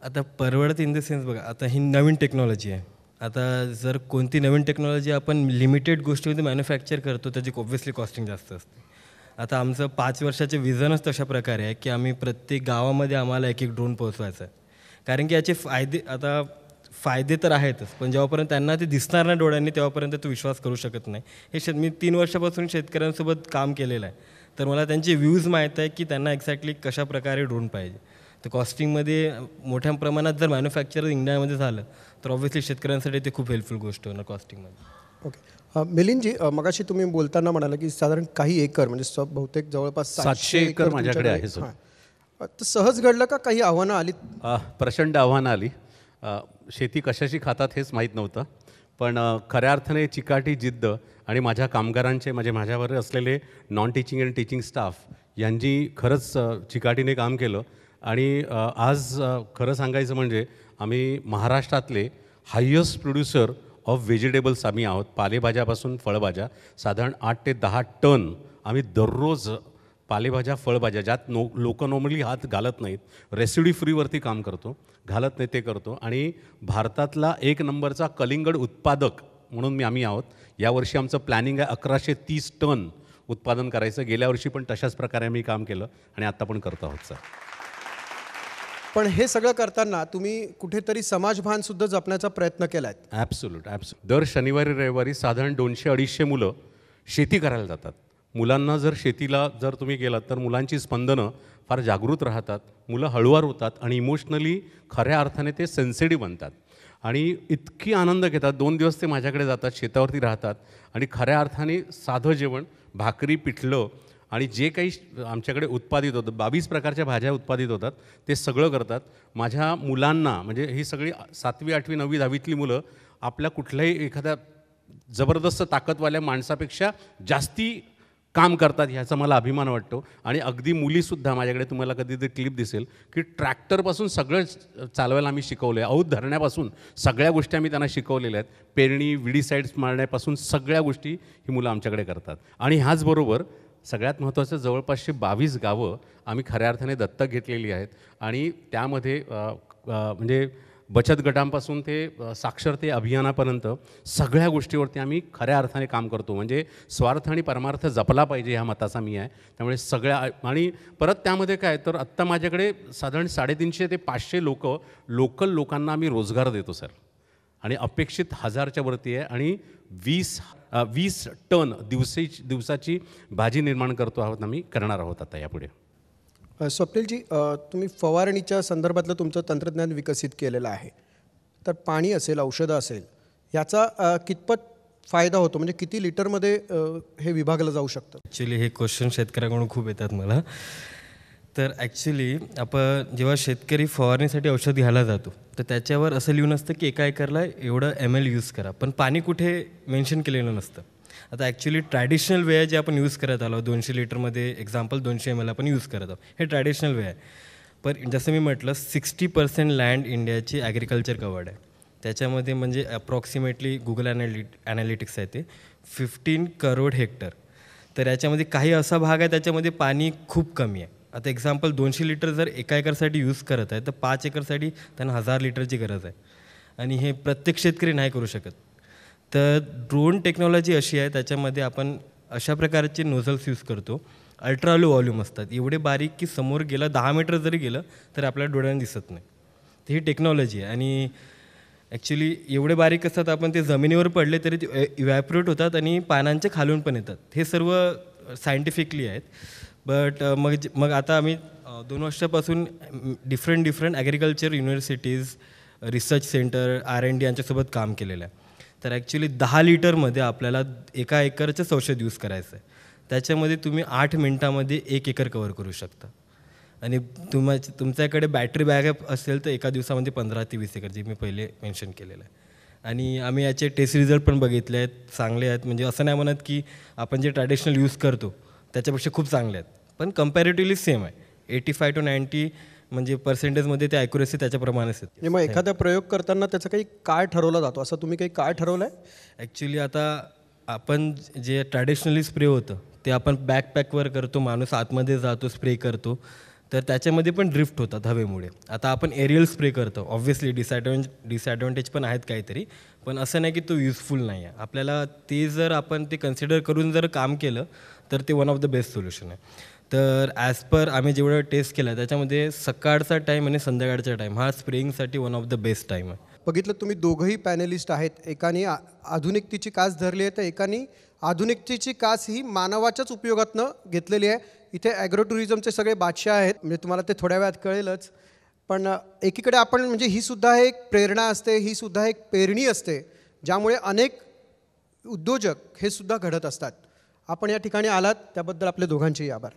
आता परवडतं इन द सेन्स, बघा आता ही नवीन टेक्नॉलॉजी आहे. आता जर कोणती नवीन टेक्नॉलॉजी आपण लिमिटेड गोष्टीमध्ये मॅन्युफॅक्चर करतो त्याची ऑब्व्हियसली कॉस्टिंग जास्त असते. आता आमचं 5 वर्षाचे विजनच तशा प्रकारे आहे की आम्ही प्रत्येक गावामध्ये आम्हाला एक ड्रोन पोहोचवायचा आहे. कारण की याचे फायदे तर आहेतच, पण जेव्हापर्यंत त्यांना ते दिसणार नाही डोळ्यांनी तेव्हापर्यंत तो विश्वास करू शकत नाही. मी 3 वर्षापासून शेतकऱ्यांसोबत काम केलेलं आहे, तर मला त्यांचे व्ह्यूज माहीत आहे की त्यांना एक्झॅक्टली कशा प्रकारे ड्रोन पाहिजे. तर कॉस्टिंगमध्ये मोठ्या प्रमाणात जर मॅन्युफॅक्चर इंडियामध्ये झालं तर ऑब्व्हियसली शेतकऱ्यांसाठी ते खूप हेल्पफुल गोष्ट होणार कॉस्टिंगमध्ये. ओके, मिलिंदजी, मगाशी तुम्ही बोलताना म्हणाला की साधारण काही एकर, म्हणजे बहुतेक जवळपास 700 एकर माझ्याकडे आहे सर. तर सहज घडलं का काही आव्हानं आली? प्रचंड आव्हानं आली. शेती कशाशी खातात हेच माहीत नव्हतं, पण खऱ्या अर्थाने चिकाटी, जिद्द आणि माझ्या कामगारांचे, माझ्यावर असलेले नॉन टीचिंग आणि टीचिंग स्टाफ यांनी खरंच चिकाटीने काम केलं. आणि आज खरं सांगायचं म्हणजे आम्ही महाराष्ट्रातले हायेस्ट प्रोड्युसर ऑफ व्हेजिटेबल्स आम्ही आहोत. पालेभाज्यापासून फळभाज्या साधारण 8 ते 10 टन आम्ही दररोज पालेभाज्या, फळभाज्या, ज्यात लोक नॉर्मली हात घालत नाहीत, रेसिड्यू फ्रीवरती काम करतो, घालत नाही ते करतो. आणि भारतातला 1 नंबरचा कलिंगड उत्पादक म्हणून आम्ही आहोत. यावर्षी आमचं प्लॅनिंग आहे 1130 टन उत्पादन करायचं. गेल्या वर्षी पण तशाच प्रकारे आम्ही काम केलं आणि आत्ता पण करत आहोत सर. पण हे सगळं करताना तुम्ही कुठेतरी समाजभानसुद्धा जपण्याचा प्रयत्न केला आहे? ॲब्सोल्यूट. दर शनिवारी रविवारी साधारण 200-250 मुलं शेती करायला जातात. मुलांना जर शेतीला जर तुम्ही गेलात तर मुलांची स्पंदनं फार जागृत राहतात, मुलं हळुवार होतात आणि इमोशनली खऱ्या अर्थाने ते सेन्सिटिव्ह बनतात आणि इतकी आनंद घेतात. 2 दिवस ते माझ्याकडे जातात, शेतावरती राहतात आणि खऱ्या अर्थाने साधं जेवण, भाकरी, पिठलं आणि जे काही आमच्याकडे उत्पादित होतं, 22 प्रकारच्या भाज्या उत्पादित होतात, ते सगळं करतात. माझ्या मुलांना, म्हणजे ही सगळी 7वी, 8वी, 9वी, 10वीतली मुलं आपल्या कुठल्याही एखाद्या जबरदस्त ताकदवाल्या माणसापेक्षा जास्ती काम करतात ह्याचा मला अभिमान वाटतो. आणि अगदी मुलीसुद्धा माझ्याकडे तुम्हाला कधीतरी क्लिप दिसेल की ट्रॅक्टरपासून सगळं चालवायला आम्ही शिकवलं आहे. औत धरण्यापासून सगळ्या गोष्टी आम्ही त्यांना शिकवलेल्या आहेत. पेरणी विडीसाईड्स मारण्यापासून सगळ्या गोष्टी ही मुलं आमच्याकडे करतात. आणि ह्याचबरोबर सगळ्यात महत्त्वाचं जवळपासची 22 गावं आम्ही खऱ्या अर्थाने दत्तक घेतलेली आहेत. आणि त्यामध्ये म्हणजे बचत गटांपासून ते साक्षरते अभियानापर्यंत सगळ्या गोष्टीवरती आम्ही खऱ्या अर्थाने काम करतो. म्हणजे स्वार्थ आणि परमार्थ जपला पाहिजे ह्या मताचा मी आहे. त्यामुळे सगळ्या आणि परत त्यामध्ये काय तर आत्ता माझ्याकडे साधारण 350 ते 500 लोकल लोकांना आम्ही रोजगार देतो सर. आणि अपेक्षित 1000च्या वरती आहे. आणि 20 टन दिवसाची भाजी निर्माण करणार आहोत आता यापुढे. स्वप्नीलजी, तुम्ही फवारणीच्या संदर्भातलं तुमचं तंत्रज्ञान विकसित केलेलं आहे. तर पाणी असेल, औषधं असेल, याचा कितपत फायदा होतो? म्हणजे किती लिटरमध्ये हे विभागलं जाऊ शकतं? ॲक्च्युली हे क्वेश्चन शेतकऱ्याकडून खूप येतात मला. तर ॲक्च्युली आपण जेव्हा शेतकरी फवारणीसाठी औषध घ्यायला जातो तर त्याच्यावर असं लिहून असतं की एका एकरला एवढं ml यूज करा, पण पाणी कुठे मेन्शन केलेलं नसतं. आता ॲक्च्युली ट्रॅडिशनल वे आहे जे आपण यूज करत आलो, 200 लिटरमध्ये एक्झाम्पल 200 ml आपण यूज करत आहोत, हे ट्रॅडिशनल वे आहे. पण जसं मी म्हटलं 60% लँड इंडियाची ॲग्रिकल्चर कवर्ड आहे. त्याच्यामध्ये म्हणजे अप्रॉक्सिमेटली गुगल ॲनालिटिक्स आहे ते 15 करोड हेक्टर. तर याच्यामध्ये काही असा भाग आहे त्याच्यामध्ये पाणी खूप कमी आहे. आता एक्झाम्पल 200 लिटर जर एका एकरसाठी यूज करत आहे तर 5 एकरसाठी त्यांना 1000 लिटरची गरज आहे. आणि हे प्रत्येक शेतकरी नाही करू शकत. तर ड्रोन टेक्नॉलॉजी अशी आहे त्याच्यामध्ये आपण अशा प्रकारचे नोझल्स यूज करतो. अल्ट्रा लो व्हॉल्यूम असतात, एवढे बारीक की समोर गेलं 10 मीटर जरी गेलं तर आपल्या डोळ्यांना दिसत नाही. तर ही टेक्नॉलॉजी आहे. आणि ॲक्च्युली एवढे बारीक असतात आपण ते जमिनीवर पडले तरी ते इव्हॅपोरेट होतात आणि पानांच्या खालून पण येतात. हे सर्व सायंटिफिकली आहेत. बट मग आता आम्ही 2 वर्षापासून different agriculture universities, research centre, R&D यांच्यासोबत काम केलेलं आहे. तर ॲक्च्युली 10 लिटरमध्ये आपल्याला एका एकरचंच औषध यूज करायचं आहे. त्याच्यामध्ये तुम्ही 8 मिनटामध्ये 1 एकर कवर करू शकता. आणि तुमच्याकडे बॅटरी बॅकअप असेल तर एका दिवसामध्ये 15 ते 20 एकर, जे मी पहिले मेन्शन केलेलं आहे. आणि आम्ही याचे टेस्ट रिझल्ट पण बघितले आहेत, चांगले आहेत. म्हणजे असं नाही म्हणत की आपण जे ट्रॅडिशनल यूज करतो त्याच्यापेक्षा खूप चांगले आहेत, पण कम्पॅरेटिव्हली सेम आहे. 85 to 90 म्हणजे पर्सेंटेजमध्ये ते ॲक्युरेसी त्याच्याप्रमाणेच आहेत. म्हणजे मग एखादा प्रयोग करताना त्याचा काही काळ ठरवला जातो, असं तुम्ही काही काळ ठरवलं आहे? ॲक्च्युली आता आपण जे ट्रॅडिशनली स्प्रे होतं ते आपण बॅकपॅकवर करतो, माणूस आतमध्ये जातो, स्प्रे करतो, तर त्याच्यामध्ये पण ड्रिफ्ट होतात हवेमुळे. आता आपण एरियल स्प्रे करतो, ऑब्व्हियसली डिसॲडव्हान्टेज पण आहेत काहीतरी, पण असं नाही की तो युजफुल नाही आहे. आपल्याला ते जर आपण ते कन्सिडर करून जर काम केलं तर ते one of the best solution आहे. तर ॲज पर आम्ही जेवढं टेस्ट केलं त्याच्यामध्ये सकाळचा टाईम आणि संध्याकाळचा टाईम हा स्प्रेइंगसाठी one of the best time आहे. बघितलं तुम्ही दोघंही पॅनलिस्ट आहेत. एकाने आधुनिकतेची कास धरली आहे तर एकाने आधुनिकतेची कास ही मानवाच्याच उपयोगातनं घेतलेली आहे. इथे ॲग्रो टुरिझमचे सगळे बादशाह आहेत, म्हणजे तुम्हाला ते थोड्या वेळात कळेलच. पण एकीकडे आपण म्हणजे ही सुद्धा एक प्रेरणा असते, ही सुद्धा एक पेरणी असते, ज्यामुळे अनेक उद्योजक हे सुद्धा घडत असतात. आपण या ठिकाणी आलात त्याबद्दल आपले दोघांचेही आभार.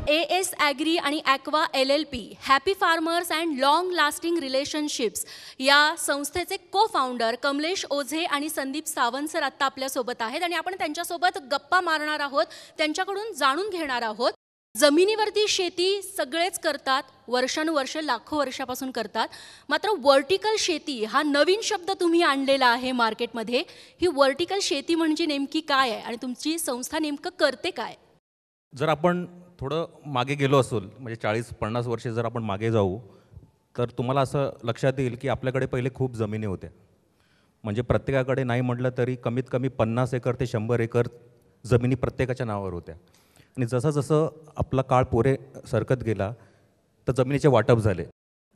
AS ॲग्री आणि aqua LLP happy farmers and long lasting relationships या संस्थेचे को फाउंडर कमलेश ओझे आणि संदीप सावंत सर आत्ता आपल्यासोबत आहेत आणि आपण त्यांच्यासोबत गप्पा मारणार आहोत, त्यांच्याकडून जाणून घेणार आहोत. जमिनीवरती शेती सगळेच करतात, वर्षानुवर्ष लाखो वर्षापासून करतात, मात्र व्हर्टिकल शेती हा नवीन शब्द तुम्ही आणलेला आहे मार्केटमध्ये. ही व्हर्टिकल शेती म्हणजे नेमकी काय आहे आणि तुमची संस्था नेमकं करते काय? जर आपण थोडं मागे गेलो असेल, म्हणजे 40-50 वर्षे जर आपण मागे जाऊ तर तुम्हाला असं लक्षात येईल की आपल्याकडे पहिले खूप जमिनी होत्या. म्हणजे प्रत्येकाकडे नाही म्हटलं तरी कमीत कमी 50 एकर ते 100 एकर जमिनी प्रत्येकाच्या नावावर होत्या. आणि जसं जसं आपला काळ पुढे सरकत गेला तर जमिनीचे वाटप झाले.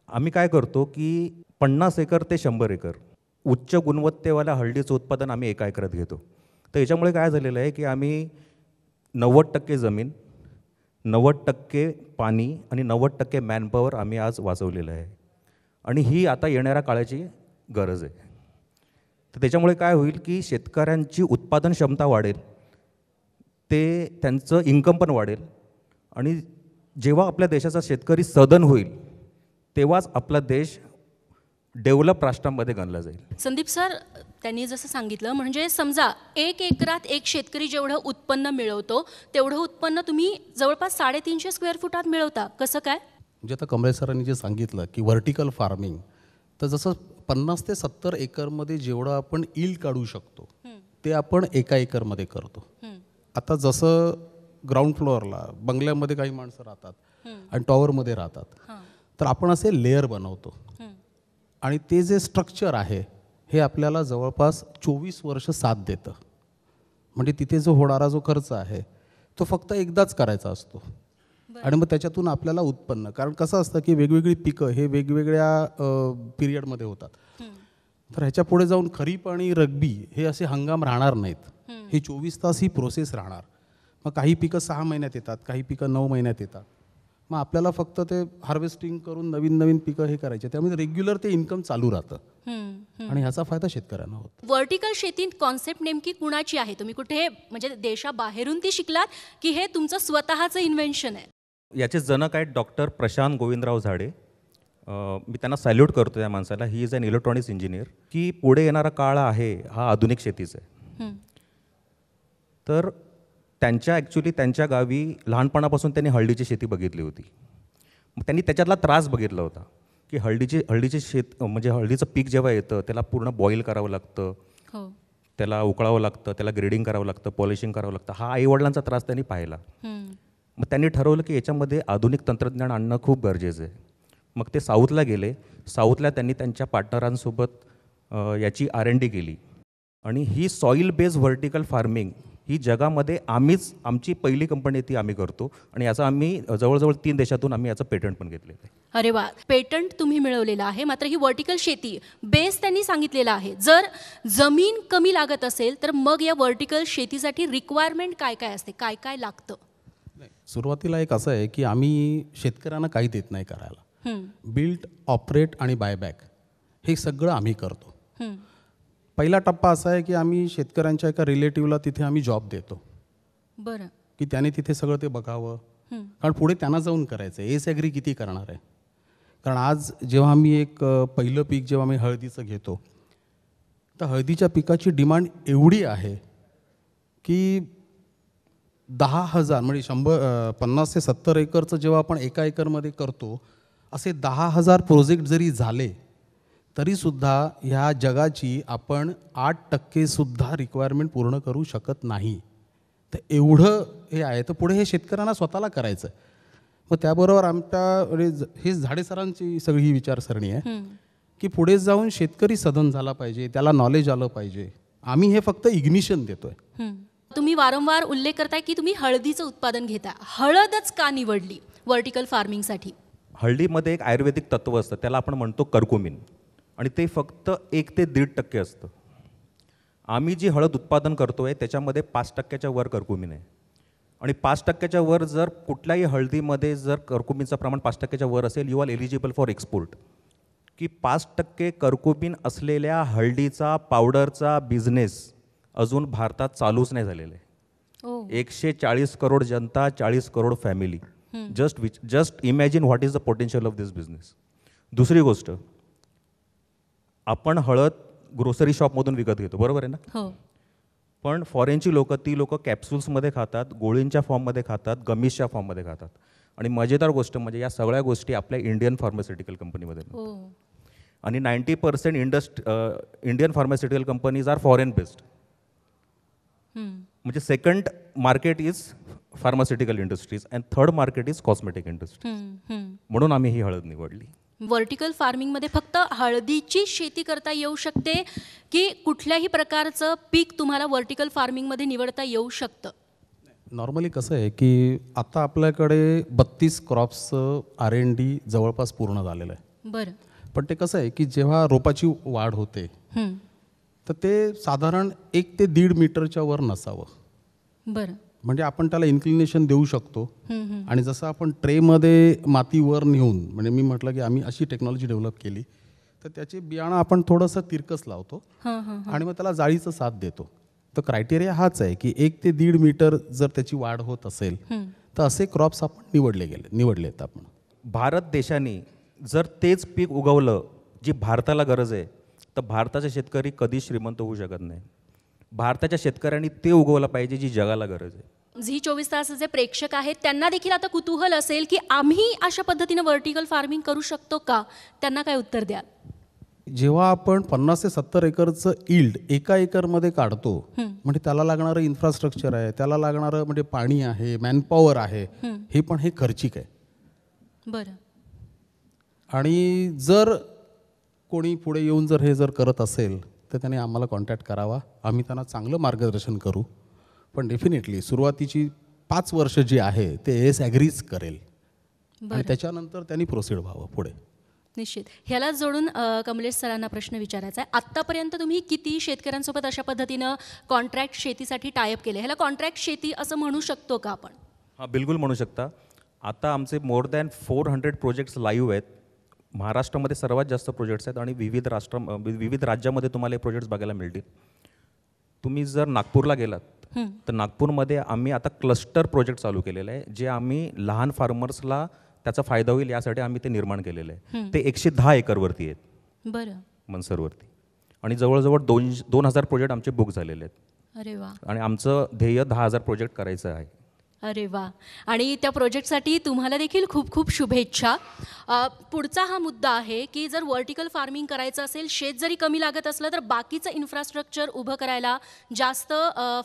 आम्ही काय करतो की 50 एकर ते 100 एकर उच्च गुणवत्तेवाल्या हळदीचं उत्पादन आम्ही एका एकरात घेतो. तर याच्यामुळे काय झालेलं आहे की आम्ही 90% जमीन, 90% पाणी आणि 90% मॅनपॉवर आम्ही आज वाचवलेलं आहे. आणि ही आता येणाऱ्या काळाची गरज आहे. तर त्याच्यामुळे काय होईल की शेतकऱ्यांची उत्पादन क्षमता वाढेल, ते त्यांचं इन्कम पण वाढेल. आणि जेव्हा आपल्या देशाचा शेतकरी सधन होईल तेव्हाच आपला देश डेव्हलप राष्ट्रांमध्ये गणलं जाईल. संदीप सर, त्यांनी जसं सांगितलं, म्हणजे समजा 1 एकरात एक शेतकरी जेवढं उत्पन्न मिळवतो तेवढं उत्पन्न तुम्ही जवळपास 350 स्क्वेअर फुटात मिळवता. कसं काय? म्हणजे आता कमळे सरांनी जे सांगितलं की व्हर्टिकल फार्मिंग, तर जसं 50 ते 70 एकरमध्ये जेवढं आपण ईल्ड काढू शकतो ते आपण 1 एकरमध्ये करतो. आता जसं ग्राउंड फ्लोअरला बंगल्यामध्ये काही माणसं राहतात आणि टॉवरमध्ये राहतात, तर आपण असे लेअर बनवतो आणि ते जे स्ट्रक्चर आहे हे आपल्याला जवळपास 24 वर्ष साथ देतं. म्हणजे तिथे जो होणारा जो खर्च आहे तो फक्त एकदाच करायचा असतो आणि मग त्याच्यातून आपल्याला उत्पन्न, कारण कसं असतं की वेगवेगळी पिकं हे वेगवेगळ्या पिरियडमध्ये होतात, तर ह्याच्या पुढे जाऊन खरीप आणि रब्बी हे असे हंगाम राहणार नाहीत. हे 24 तास ही प्रोसेस राहणार. मग काही पिकं 6 महिन्यात येतात, काही पिकं 9 महिन्यात येतात. मग आपल्याला फक्त ते हार्वेस्टिंग करून नवीन नवीन पिकं हे करायचे, त्यामुळे रेग्युलर ते इन्कम चालू राहतं आणि ह्याचा फायदा शेतकऱ्यांना होतो. व्हर्टिकल शेती कॉन्सेप्ट नेमकी कुणाची आहे? तुम्ही कुठे म्हणजे देशाबाहेरून ती शिकलात की हे तुमचं स्वतःचं इन्व्हेन्शन आहे? याचे जनक आहेत डॉक्टर प्रशांत गोविंदराव झाडे. मी त्यांना सॅल्यूट करतो त्या माणसाला. He is an electronics engineer. की पुढे येणारा काळ आहे हा आधुनिक शेतीचा आहे. तर त्यांच्या गावी लहानपणापासून त्यांनी हळदीची शेती बघितली होती. मग त्यांनी त्याच्यातला त्रास बघितला होता की म्हणजे हळदीचं पीक जेव्हा येतं त्याला पूर्ण बॉईल करावं लागतं, त्याला उकळावं लागतं, त्याला ग्रेडिंग करावं लागतं, पॉलिशिंग करावं लागतं. हा आईवडिलांचा त्रास त्यांनी पाहिला. मग त्यांनी ठरवलं की याच्यामध्ये आधुनिक तंत्रज्ञान आणणं खूप गरजेचं आहे. मग ते साऊथला गेले. साऊथला त्यांनी त्यांच्या पार्टनरांसोबत याची R&D केली आणि ही सॉईल बेस्ड व्हर्टिकल फार्मिंग ही जगामध्ये आमची पहिली कंपनी ती आम्ही करतो आणि याचा आम्ही जवळजवळ 3 देशातून आम्ही याचं पेटंट पण घेतलेलं आहे. अरे वा, पेटंट तुम्ही मिळवलेलं आहे. मात्र ही व्हर्टिकल शेती बेस त्यांनी सांगितलेला आहे. जर जमीन कमी लागत असेल तर मग या व्हर्टिकल शेतीसाठी रिक्वायरमेंट काय काय असते, काय काय लागतं? सुरुवातीला एक असं आहे की आम्ही शेतकऱ्यांना काही देत नाही करायला. बिल्ड, ऑपरेट आणि बायबॅक हे सगळं आम्ही करतो. पहिला टप्पा असा आहे की आम्ही शेतकऱ्यांच्या एका रिलेटिव्हला तिथे आम्ही जॉब देतो. बरं. की त्याने तिथे सगळं ते बघावं, कारण पुढे त्यांना जाऊन करायचं आहे. एस ॲग्री किती करणार आहे? कारण आज जेव्हा आम्ही एक पहिलं पीक जेव्हा आम्ही हळदीचं घेतो तर हळदीच्या पिकाची डिमांड एवढी आहे की 10,000 म्हणजे 50 ते 70 एकरचं जेव्हा आपण 1 एकरमध्ये करतो, असे 10,000 प्रोजेक्ट जरी झाले तरीसुद्धा ह्या जगाची आपण 8% सुद्धा रिक्वायरमेंट पूर्ण करू शकत नाही. तर एवढं हे आहे. तर पुढे हे शेतकऱ्यांना स्वतःला करायचं आहे. मग त्याबरोबर ही झाडे सरांची सगळी ही विचारसरणी आहे की पुढे जाऊन शेतकरी सधन झाला पाहिजे, त्याला नॉलेज आलं पाहिजे. आम्ही हे फक्त इग्निशन देतोय. तुम्ही वारंवार उल्लेख करताय की तुम्ही हळदीचं उत्पादन घेता. हळदच का निवडली व्हर्टिकल फार्मिंगसाठी? हळदीमध्ये एक आयुर्वेदिक तत्व असतं, त्याला आपण म्हणतो कर्कुमिन, आणि ते फक्त 1 ते 1.5% असतं. आम्ही जी हळद उत्पादन करतो आहे त्याच्यामध्ये 5%च्या वर कर्कुमिन आहे. आणि 5%च्या वर जर कुठल्याही हळदीमध्ये जर कर्कुमिनचं प्रमाण 5%च्या वर असेल, you are eligible for export. की 5% कर्कुमिन असलेल्या हळदीचा पावडरचा बिझनेस अजून भारतात चालूच नाही झालेलं आहे. 140 करोड जनता, 40 crore family. Just imagine what is the potential of this business. दुसरी गोष्ट, आपण हळद ग्रोसरी शॉपमधून विकत घेतो, बरोबर आहे ना? पण फॉरेनची ती लोक कॅप्सूल्समध्ये खातात, गोळींच्या फॉर्ममध्ये खातात, गमीजच्या फॉर्ममध्ये खातात. आणि मजेदार गोष्ट म्हणजे या सगळ्या गोष्टी आपल्या इंडियन फार्मास्युटिकल कंपनीमध्ये मिळतात. आणि 90% Indian pharmaceutical companies are foreign based. म्हणजे second market is pharmaceutical industries and third market is cosmetic industries. म्हणून आम्ही ही हळद निवडली. व्हर्टिकल फार्मिंगमध्ये फक्त हळदीची शेती करता येऊ शकते की कुठल्याही प्रकारचं पीक तुम्हाला व्हर्टिकल फार्मिंगमध्ये निवडता येऊ शकतं? नॉर्मली कसं आहे की आता आपल्याकडे 32 क्रॉप्सचं R&D जवळपास पूर्ण झालेलं आहे. बरं. पण ते कसं आहे की जेव्हा रोपाची वाढ होते तर ते साधारण 1 ते 1.5 मीटरच्या वर नसावं. बरं. म्हणजे आपण त्याला इन्क्लिनेशन देऊ शकतो. आणि जसं आपण ट्रेमध्ये माती वर नेऊन, म्हणजे मी म्हटलं की आम्ही अशी टेक्नॉलॉजी डेव्हलप केली तर त्याचे बियाणं आपण थोडंसं तिरकस लावतो आणि मग त्याला जाळीचं साथ देतो. तर क्रायटेरिया हाच आहे की 1 ते 1.5 मीटर जर त्याची वाढ होत असेल तर असे क्रॉप्स आपण निवडलेत आपण. भारत देशाने जर तेच पीक उगवलं जी भारताला गरज आहे, तर भारताचा शेतकरी कधीच श्रीमंत होऊ शकत नाही. भारताच्या शेतकऱ्यांनी ते उगवलं पाहिजे जी जगाला गरज आहे. झी 24 तास जे प्रेक्षक आहेत त्यांना देखील आता कुतूहल असेल की आम्ही अशा पद्धतीने व्हर्टिकल फार्मिंग करू शकतो का? त्यांना काय उत्तर द्याल? जेव्हा आपण 50 ते 70 एकरचं इल्ड एका एकरमध्ये काढतो, म्हणजे त्याला लागणारं इन्फ्रास्ट्रक्चर आहे, त्याला लागणारं म्हणजे पाणी आहे, मॅनपॉवर आहे, हे पण हे खर्चिक आहे. बरं. आणि जर कोणी पुढे येऊन जर हे जर करत असेल तर त्याने आम्हाला कॉन्टॅक्ट करावा, आम्ही त्यांना चांगलं मार्गदर्शन करू. पण डेफिनेटली सुरुवातीची 5 वर्ष जी आहे ते AS ॲग्रीच करेल आणि त्याच्यानंतर त्यांनी प्रोसीड व्हावं पुढे. निश्चित. ह्याला जोडून कमलेश सरांना प्रश्न विचारायचा आहे. आत्तापर्यंत तुम्ही किती शेतकऱ्यांसोबत अशा पद्धतीनं कॉन्ट्रॅक्ट शेतीसाठी टायअप केले? ह्याला कॉन्ट्रॅक्ट शेती असं म्हणू शकतो का आपण? हां, बिलकुल म्हणू शकता. आता आमचे मोर दॅन 400 प्रोजेक्ट्स लाईव्ह आहेत. महाराष्ट्रामध्ये सर्वात जास्त प्रोजेक्ट्स आहेत आणि विविध राज्यामध्ये तुम्हाला हे प्रोजेक्ट्स बघायला मिळतील. तुम्ही जर नागपूरला गेलात तर नागपूरमध्ये आम्ही आता क्लस्टर प्रोजेक्ट चालू केलेलं आहे, जे आम्ही लहान फार्मर्सला त्याचा फायदा होईल यासाठी आम्ही ते निर्माण केलेलं आहे. ते 110 एकरवरती आहेत. बरं. मनसरवरती. आणि जवळजवळ 2000 प्रोजेक्ट आमचे बुक झालेले आहेत. अरे वा. आणि आमचं ध्येय 10,000 प्रोजेक्ट करायचं आहे. अरे वा. आणि त्या प्रोजेक्टसाठी तुम्हाला देखील खूप खूप शुभेच्छा. पुढचा हा मुद्दा आहे की जर व्हर्टिकल फार्मिंग करायचं असेल, शेत जरी कमी लागत असलं तर बाकीचं इन्फ्रास्ट्रक्चर उभं करायला जास्त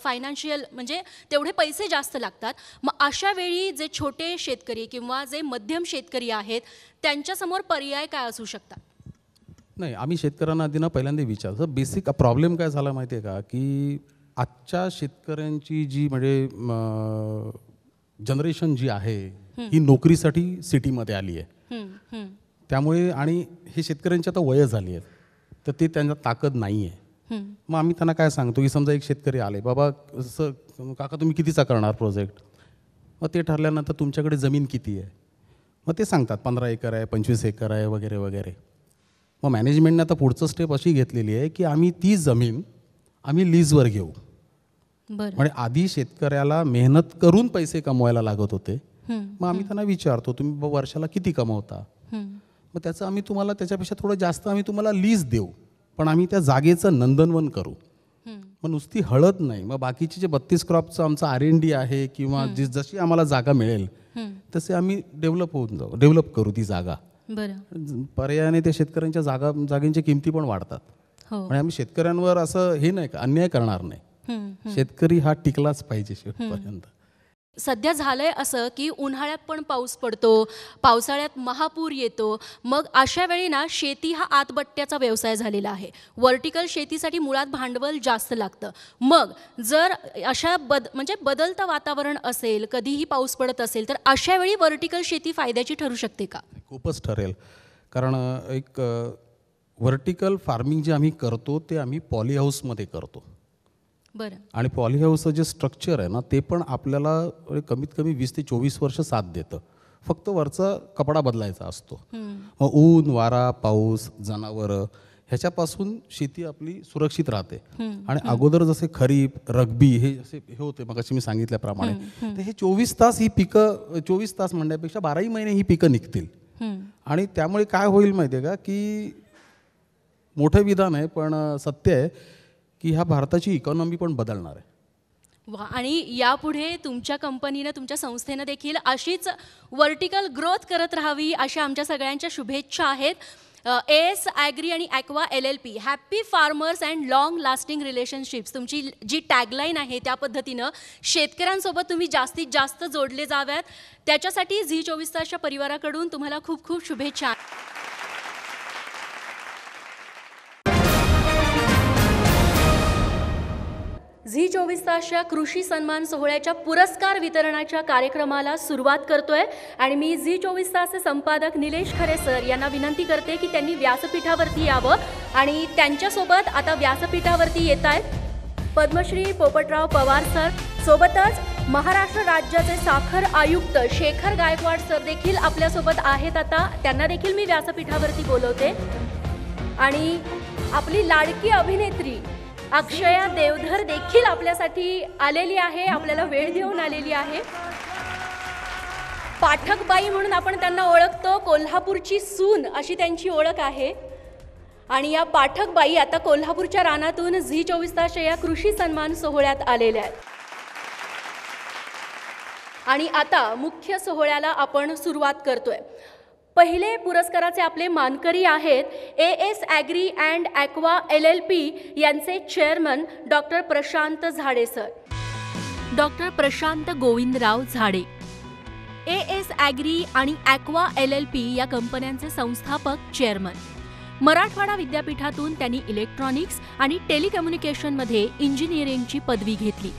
फायनान्शियल म्हणजे तेवढे पैसे जास्त लागतात. मग अशा वेळी जे छोटे शेतकरी किंवा जे मध्यम शेतकरी आहेत त्यांच्यासमोर पर्याय काय असू शकतात? नाही, आम्ही शेतकऱ्यांना आधी ना पहिल्यांदा विचारतो. बेसिक प्रॉब्लेम काय झाला माहिती आहे का, की आजच्या शेतकऱ्यांची जी म्हणजे जनरेशन जी आहे ही नोकरीसाठी सिटीमध्ये आली आहे. त्यामुळे आणि हे शेतकऱ्यांची आता वय झाली आहेत, तर ते त्यांना ताकद नाही आहे. मग आम्ही त्यांना काय सांगतो की समजा एक शेतकरी आले, बाबा काका तुम्ही कितीचा करणार प्रोजेक्ट? मग ते ठरल्यानंतर तुमच्याकडे जमीन किती आहे? मग ते सांगतात 15 एकर आहे, 25 एकर आहे वगैरे वगैरे. मग मॅनेजमेंटने आता पुढचं स्टेप अशी घेतलेली आहे की आम्ही ती जमीन आम्ही लीजवर घेऊ. म्हणजे आधी शेतकऱ्याला मेहनत करून पैसे कमवायला लागत होते. मग आम्ही त्यांना विचारतो तुम्ही वर्षाला किती कमवता? मग त्याचं आम्ही तुम्हाला त्याच्यापेक्षा थोडं जास्त आम्ही तुम्हाला लीज देऊ, पण आम्ही त्या जागेचं नंदनवन करू. मग नुसती हळद नाही, मग बाकीचे जे 32 क्रॉपचं आमचं R&D आहे किंवा जशी आम्हाला जागा मिळेल तसे आम्ही डेव्हलप करू ती जागा. पर्यायाने त्या शेतकऱ्यांच्या जागेंच्या किमती पण वाढतात. आणि आम्ही शेतकऱ्यांवर असं हे नाही का अन्याय करणार नाही. शेतकरी हा टिकलाच पाहिजे शेवटपर्यंत. सध्या झालंय असं की उन्हाळ्यात पण पाऊस पडतो, पावसाळ्यात महापूर येतो. मग अशा वेळी ना शेती हा आतबट्ट्याचा व्यवसाय झालेला आहे. व्हर्टिकल शेतीसाठी मुळात भांडवल जास्त लागतं. मग जर अशा म्हणजे बदलतं वातावरण असेल, कधीही पाऊस पडत असेल, तर अशा वेळी व्हर्टिकल शेती फायद्याची ठरू शकते का? खूपच ठरेल. कारण एक व्हर्टिकल फार्मिंग जे आम्ही करतो ते आम्ही पॉली हाऊसमध्ये करतो. बरं. आणि पॉली हाऊसचं जे स्ट्रक्चर आहे ना ते पण आपल्याला कमीत कमी 20 ते 24 वर्ष साथ देतं. फक्त वरचा कपडा बदलायचा असतो. मग ऊन, वारा, पाऊस, जनावरं ह्याच्यापासून शेती आपली सुरक्षित राहते. आणि अगोदर जसे खरीप, रब्बी हे जसे हे होते मगाशी मी सांगितल्याप्रमाणे, तर हे 24 तास ही पिकं 24 तास म्हणण्यापेक्षा 12ही महिने ही पिकं निघतील. आणि त्यामुळे काय होईल माहिती आहे का, की मोठं विधान आहे पण सत्य आहे की ह्या भारताची इकॉनॉमी पण बदलणार आहे. वा. आणि यापुढे तुमच्या कंपनीनं, तुमच्या संस्थेनं देखील अशीच व्हर्टिकल ग्रोथ करत राहावी अशा आमच्या सगळ्यांच्या शुभेच्छा आहेत. AS ॲग्री आणि aqua LLP happy farmers and long lasting relationships, तुमची जी टॅगलाईन आहे त्या पद्धतीनं शेतकऱ्यांसोबत तुम्ही जास्तीत जास्त जोडले जाव्यात, त्याच्यासाठी झी 24 तासच्या परिवाराकडून तुम्हाला खूप खूप शुभेच्छा. झी 24 तासच्या कृषी सन्मान सोहळ्याच्या पुरस्कार वितरणाच्या कार्यक्रमाला सुरुवात करतोय. आणि मी झी 24 तासचे संपादक निलेश खरे सर यांना विनंती करते की त्यांनी व्यासपीठावरती यावं. आणि त्यांच्यासोबत आता व्यासपीठावरती येत आहेत पद्मश्री पोपटराव पवार सर, सोबतच महाराष्ट्र राज्याचे साखर आयुक्त शेखर गायकवाड सर देखील आपल्यासोबत आहेत. आता त्यांना देखील मी व्यासपीठावरती बोलवते. आणि आपली लाडकी अभिनेत्री अक्षया देवधर देखील आपल्यासाठी आलेली आहे, आपल्याला वेळ देऊन आलेली आहे. पाठकबाई म्हणून आपण त्यांना ओळखतो, कोल्हापूरची सून अशी त्यांची ओळख आहे. आणि या पाठकबाई आता कोल्हापूरच्या रानातून झी 24 तास या कृषी सन्मान सोहळ्यात आलेल्या आहेत. आणि आता मुख्य सोहळ्याला आपण सुरुवात करतोय. पहिले पुरस्काराचे आपले मानकरी आहेत AS agri and aqua LLP यांचे chairman doctor Prashant Zade sir. Doctor Prashant Govindrao Zade AS agri आणि ॲक्वा LLP या कंपन्यांचे संस्थापक चेअरमन. मराठवाडा विद्यापीठातून त्यांनी इलेक्ट्रॉनिक्स आणि टेलिकम्युनिकेशनमध्ये इंजिनिअरिंगची पदवी घेतली.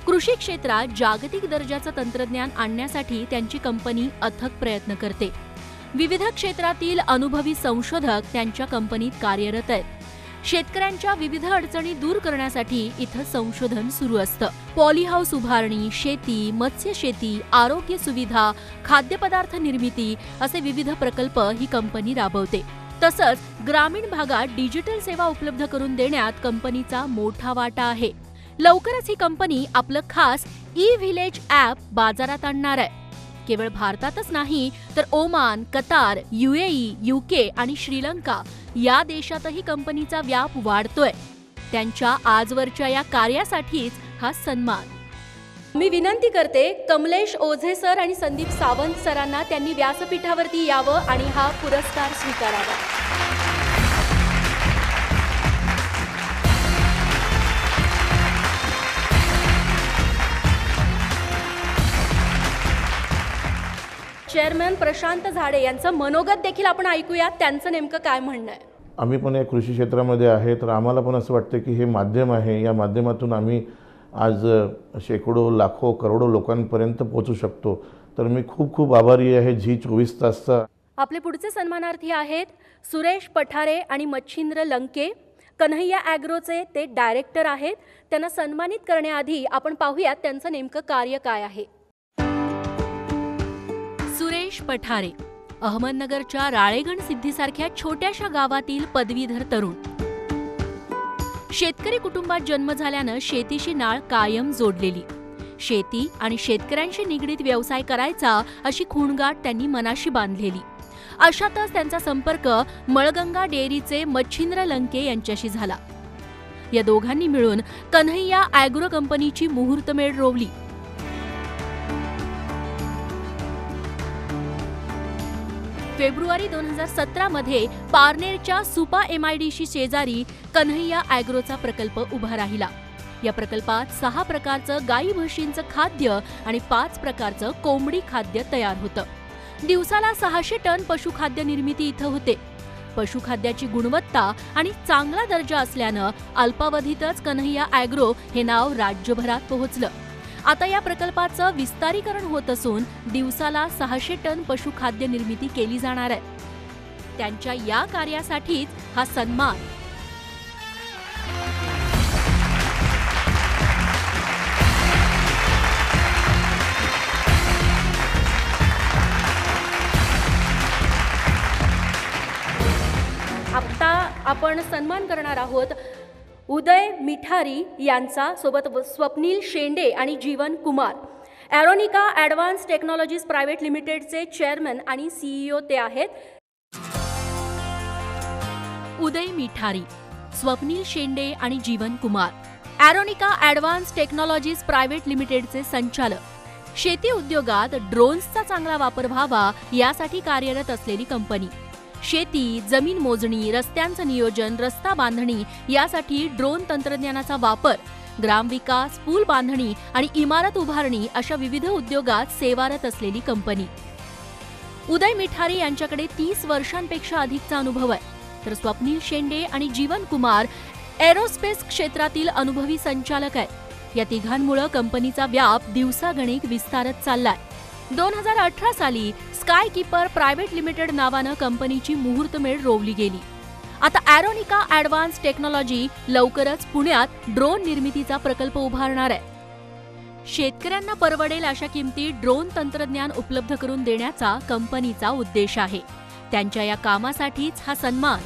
कृषी क्षेत्रात जागतिक दर्जाचं तंत्रज्ञान आणण्यासाठी त्यांची कंपनी अथक प्रयत्न करते. विविध क्षेत्रातील अनुभवी संशोधक त्यांच्या कंपनीत कार्यरत आहेत. शेतकऱ्यांच्या विविध अडचणी दूर करण्यासाठी इथं संशोधन सुरू असतं. पॉलीहाऊस उभारणी, शेती, मत्स्य शेती, आरोग्य सुविधा, खाद्यपदार्थ निर्मिती असे विविध प्रकल्प ही कंपनी राबवते. तसंच ग्रामीण भागात डिजिटल सेवा उपलब्ध करून देण्यात कंपनीचा मोठा वाटा आहे. लवकरच ही कंपनी आपलं खास ई-व्हिलेज ॲप बाजारात आणणार आहे. केवळ भारतातच नाही तर ओमान, कतार, UAE, UK आणि श्रीलंका या देशातही कंपनीचा व्याप वाढतोय. त्यांच्या आजवरच्या या कार्यासाठीच हा सन्मान. मी विनंती करते कमलेश ओझे सर आणि संदीप सावंत सरांना त्यांनी व्यासपीठावरती यावं आणि हा पुरस्कार स्वीकारावा. चेअरमन प्रशांत झाडे यांचं मनोगत देखील आपण ऐकूया. त्यांचं नेमकं काय म्हणणं आहे. आम्ही पण या कृषी क्षेत्रामध्ये आहे, तर आम्हाला पण असं वाटतं की हे माध्यम आहे, या माध्यमातून आम्ही आज शेकडो, लाखो, करोडो लोकांपर्यंत पोहोचू शकतो. तर मी खूप खूप आभारी आहे झी 24 तासचा. आपले पुढचे सन्मानार्थी आहेत सुरेश पठारे आणि मच्छिंद्र लंके. कन्हैया ॲग्रोचे ते डायरेक्टर आहेत. त्यांना सन्मानित करण्याआधी आपण पाहूयात त्यांचं नेमकं कार्य काय आहे. सुरेश पठारे अहमदनगरच्या राळेगण सिद्धीसारख्या छोट्याशा गावातील पदवीधर तरुण. शेतकरी कुटुंबात जन्म झाल्यानं शेतीशी नाळ कायम जोडलेली. शेती आणि शेतकऱ्यांशी निगडीत व्यवसाय करायचा अशी खूणगाठ त्यांनी मनाशी बांधलेली. अशातच त्यांचा संपर्क मळगंगा डेअरीचे मच्छिंद्र लंके यांच्याशी झाला. या दोघांनी मिळून कन्हैया ॲग्रो कंपनीची मुहूर्तमेढ रोवली. फेब्रुवारी 2017 मध्ये पारनेरच्या सुपा MIDC शेजारी कन्हैया ॲग्रोचा प्रकल्प उभा राहिला. या प्रकल्पात 6 प्रकारचं गाई म्हशींचं खाद्य आणि 5 प्रकारचं कोंबडी खाद्य तयार होतं. दिवसाला 600 टन पशुखाद्य निर्मिती इथं होते. पशुखाद्याची गुणवत्ता आणि चांगला दर्जा असल्यानं अल्पावधीतच कन्हैया ॲग्रो हे नाव राज्यभरात पोहोचलं. आता या प्रकल्पाचं विस्तारीकरण होत असून दिवसाला 600 टन पशुखाद्य निर्मिती केली जाणार आहे. त्यांच्या या कार्यासाठीच हा सन्मान. आता आपण सन्मान करणार आहोत उदय मिठारी यांचा, सोबत स्वप्नील शेंडे आणि जीवन कुमार. ॲरोनिका ॲडव्हान्स टेक्नॉलॉजीज प्रायव्हेट लिमिटेडचे चेअरमन आणि CEO ते आहेत. उदय मिठारी, स्वप्नील शेंडे आणि जीवन कुमार. ॲरोनिका ॲडव्हान्स टेक्नॉलॉजीज प्रायव्हेट लिमिटेडचे संचालक. शेती उद्योगात ड्रोन्सचा चांगला वापर व्हावा यासाठी कार्यरत असलेली कंपनी. शेती, जमीन मोजणी, रस्त्यांचं नियोजन, रस्ता बांधणी यासाठी ड्रोन तंत्रज्ञानाचा वापर, ग्रामविकास, पूल बांधणी आणि इमारत उभारणी अशा विविध उद्योगात सेवारत असलेली कंपनी. उदय मिठारी यांच्याकडे 30 वर्षांपेक्षा अधिकचा अनुभव आहे. तर स्वप्नील शेंडे आणि जीवन कुमार एरोस्पेस क्षेत्रातील अनुभवी संचालक आहेत. या तिघांमुळे कंपनीचा व्याप दिवसागणिक विस्तारत चाललाय. 2018 साली स्काय कीपर प्रायव्हेट लिमिटेड नावानं कंपनीची मुहूर्तमेढ रोवली गेली. आता ॲरोनिका ॲडव्हान्स टेक्नॉलॉजी लवकरच पुण्यात ड्रोन निर्मितीचा प्रकल्प उभारणार आहे. शेतकऱ्यांना परवडेल अशा किमतीत ड्रोन तंत्रज्ञान उपलब्ध करून देण्याचा कंपनीचा उद्देश आहे. त्यांच्या या कामासाठीच हा सन्मान.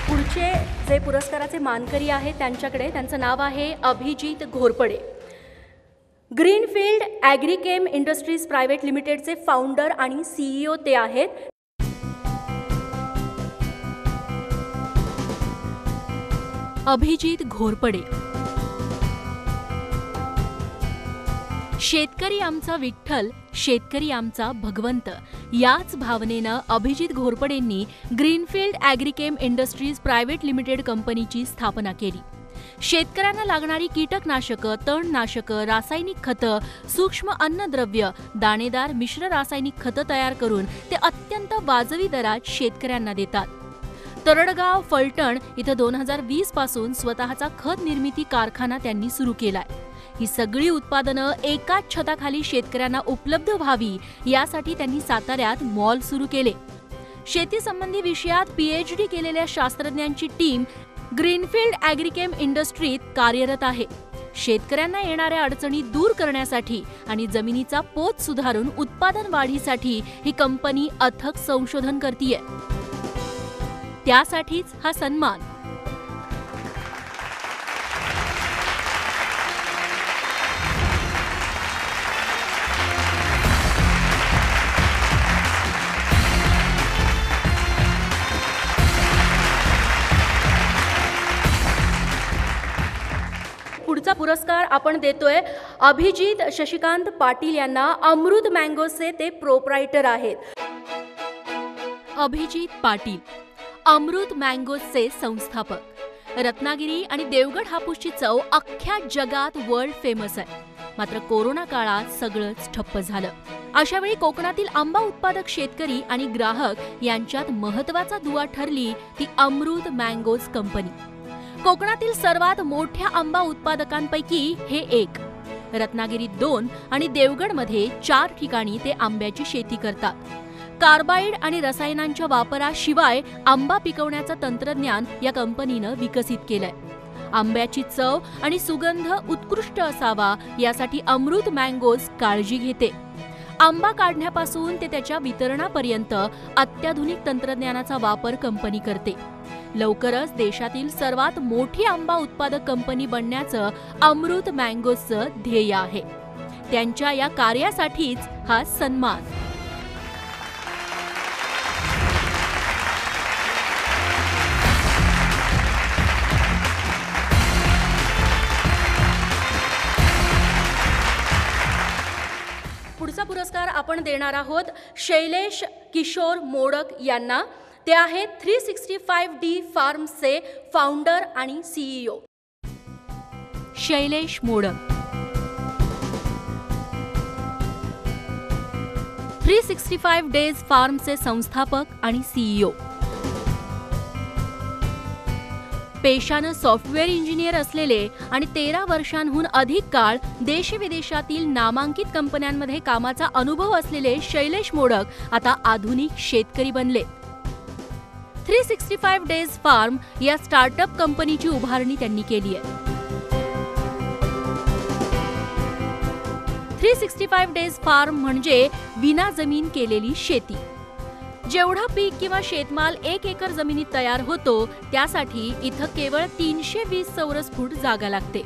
पुढचे जे पुरस्काराचे मानकरी आहेत त्यांच्याकडे. त्यांचं नाव आहे Abhijit Ghorpade. Greenfield Agrichem Industries Private लिमिटेडचे फाउंडर आणि CEO ते आहेत. अभिजित घोरपडे. शेतकरी आमचा विठ्ठल, शेतकरी आमचा भगवंत याच भावनेनं अभिजित घोरपडेंनी Greenfield Agrichem Industries Private Limited कंपनीची स्थापना केली. शेतकऱ्यांना लागणारी कीटकनाशकं, तणनाशकं, रासायनिक खतं, सूक्ष्म अन्नद्रव्य, दाणेदार मिश्र रासायनिक खतं तयार करून ते अत्यंत वाजवी दरात शेतकऱ्यांना देतात. तरडगाव, फलटण इथं 2020 पासून स्वतःचा खत निर्मिती कारखाना त्यांनी सुरू केलाय. ही सगळी उत्पादनं एकाच छताखाली शेतकऱ्यांना उपलब्ध व्हावी यासाठी त्यांनी साताऱ्यात मॉल सुरू केले. शेती संबंधी विषयात PhD केलेल्या शास्त्रज्ञांची टीम ग्रीनफील्ड ॲग्रीकेम इंडस्ट्रीत कार्यरत आहे. शेतकऱ्यांना येणाऱ्या अडचणी दूर करण्यासाठी आणि जमिनीचा पोत सुधारून उत्पादन वाढीसाठी ही कंपनी अथक संशोधन करतीये. त्यासाठीच हा सन्मान. पुढचा पुरस्कार आपण देतोय अभिजित शशिकांत पाटील यांना. अमृत मँगोजचे ते प्रोप्रायटर आहेत. अभिजित पाटील अमृत मँगोजचे संस्थापक. रत्नागिरी आणि देवगड हापूसची चव अख्ख्या जगात वर्ल्ड फेमस आहे. मात्र कोरोना काळात सगळंच ठप्प झालं. अशावेळी कोकणातील आंबा उत्पादक शेतकरी आणि ग्राहक यांच्यात महत्त्वाचा दुवा ठरली ती अमृत मँगोज कंपनी. कोकणातील सर्वात मोठ्या आंबा उत्पादकांपैकी हे एक. रत्नागिरीत 2 आणि देवगडमध्ये 4 ठिकाणी ते आंब्याची शेती करतात. कार्बाइड आणि रसायनांच्या वापराशिवाय आंबा पिकवण्याचं तंत्रज्ञान या कंपनीनं विकसित केलंय. आंब्याची चव आणि सुगंध उत्कृष्ट असावा यासाठी अमृत मँगोज काळजी घेते. आंबा काढण्यापासून ते त्याच्या वितरणापर्यंत अत्याधुनिक तंत्रज्ञानाचा वापर कंपनी करते. लवकरच देशातील सर्वात मोठी आंबा उत्पादक कंपनी बनण्याचं अमृत मँगोजचं ध्येय आहे. त्यांच्या या कार्यासाठीच हा सन्मान. पुढचा पुरस्कार आपण देणार आहोत शैलेश किशोर मोडक यांना. ते आहेत 365D फार्म्सचे फाउंडर आणि CEO. शैलेश मोडक 365 डेज फार्मचे संस्थापक आणि CEO. पेशानं सॉफ्टवेअर इंजिनियर असलेले आणि 13 वर्षांहून अधिक काळ देशविदेशातील नामांकित कंपन्यांमध्ये कामाचा अनुभव असलेले शैलेश मोडक आता आधुनिक शेतकरी बनले. 365 डेज फार्म या स्टार्टअप कंपनीची उभारणी त्यांनी केली आहे. 365 डेज फार्म म्हणजे विना जमीन केलेली शेती. जेवढा पीक किंवा शेतमाल 1 एकर जमिनीत तयार होतो त्यासाठी इथं केवळ 320 चौरस फूट जागा लागते.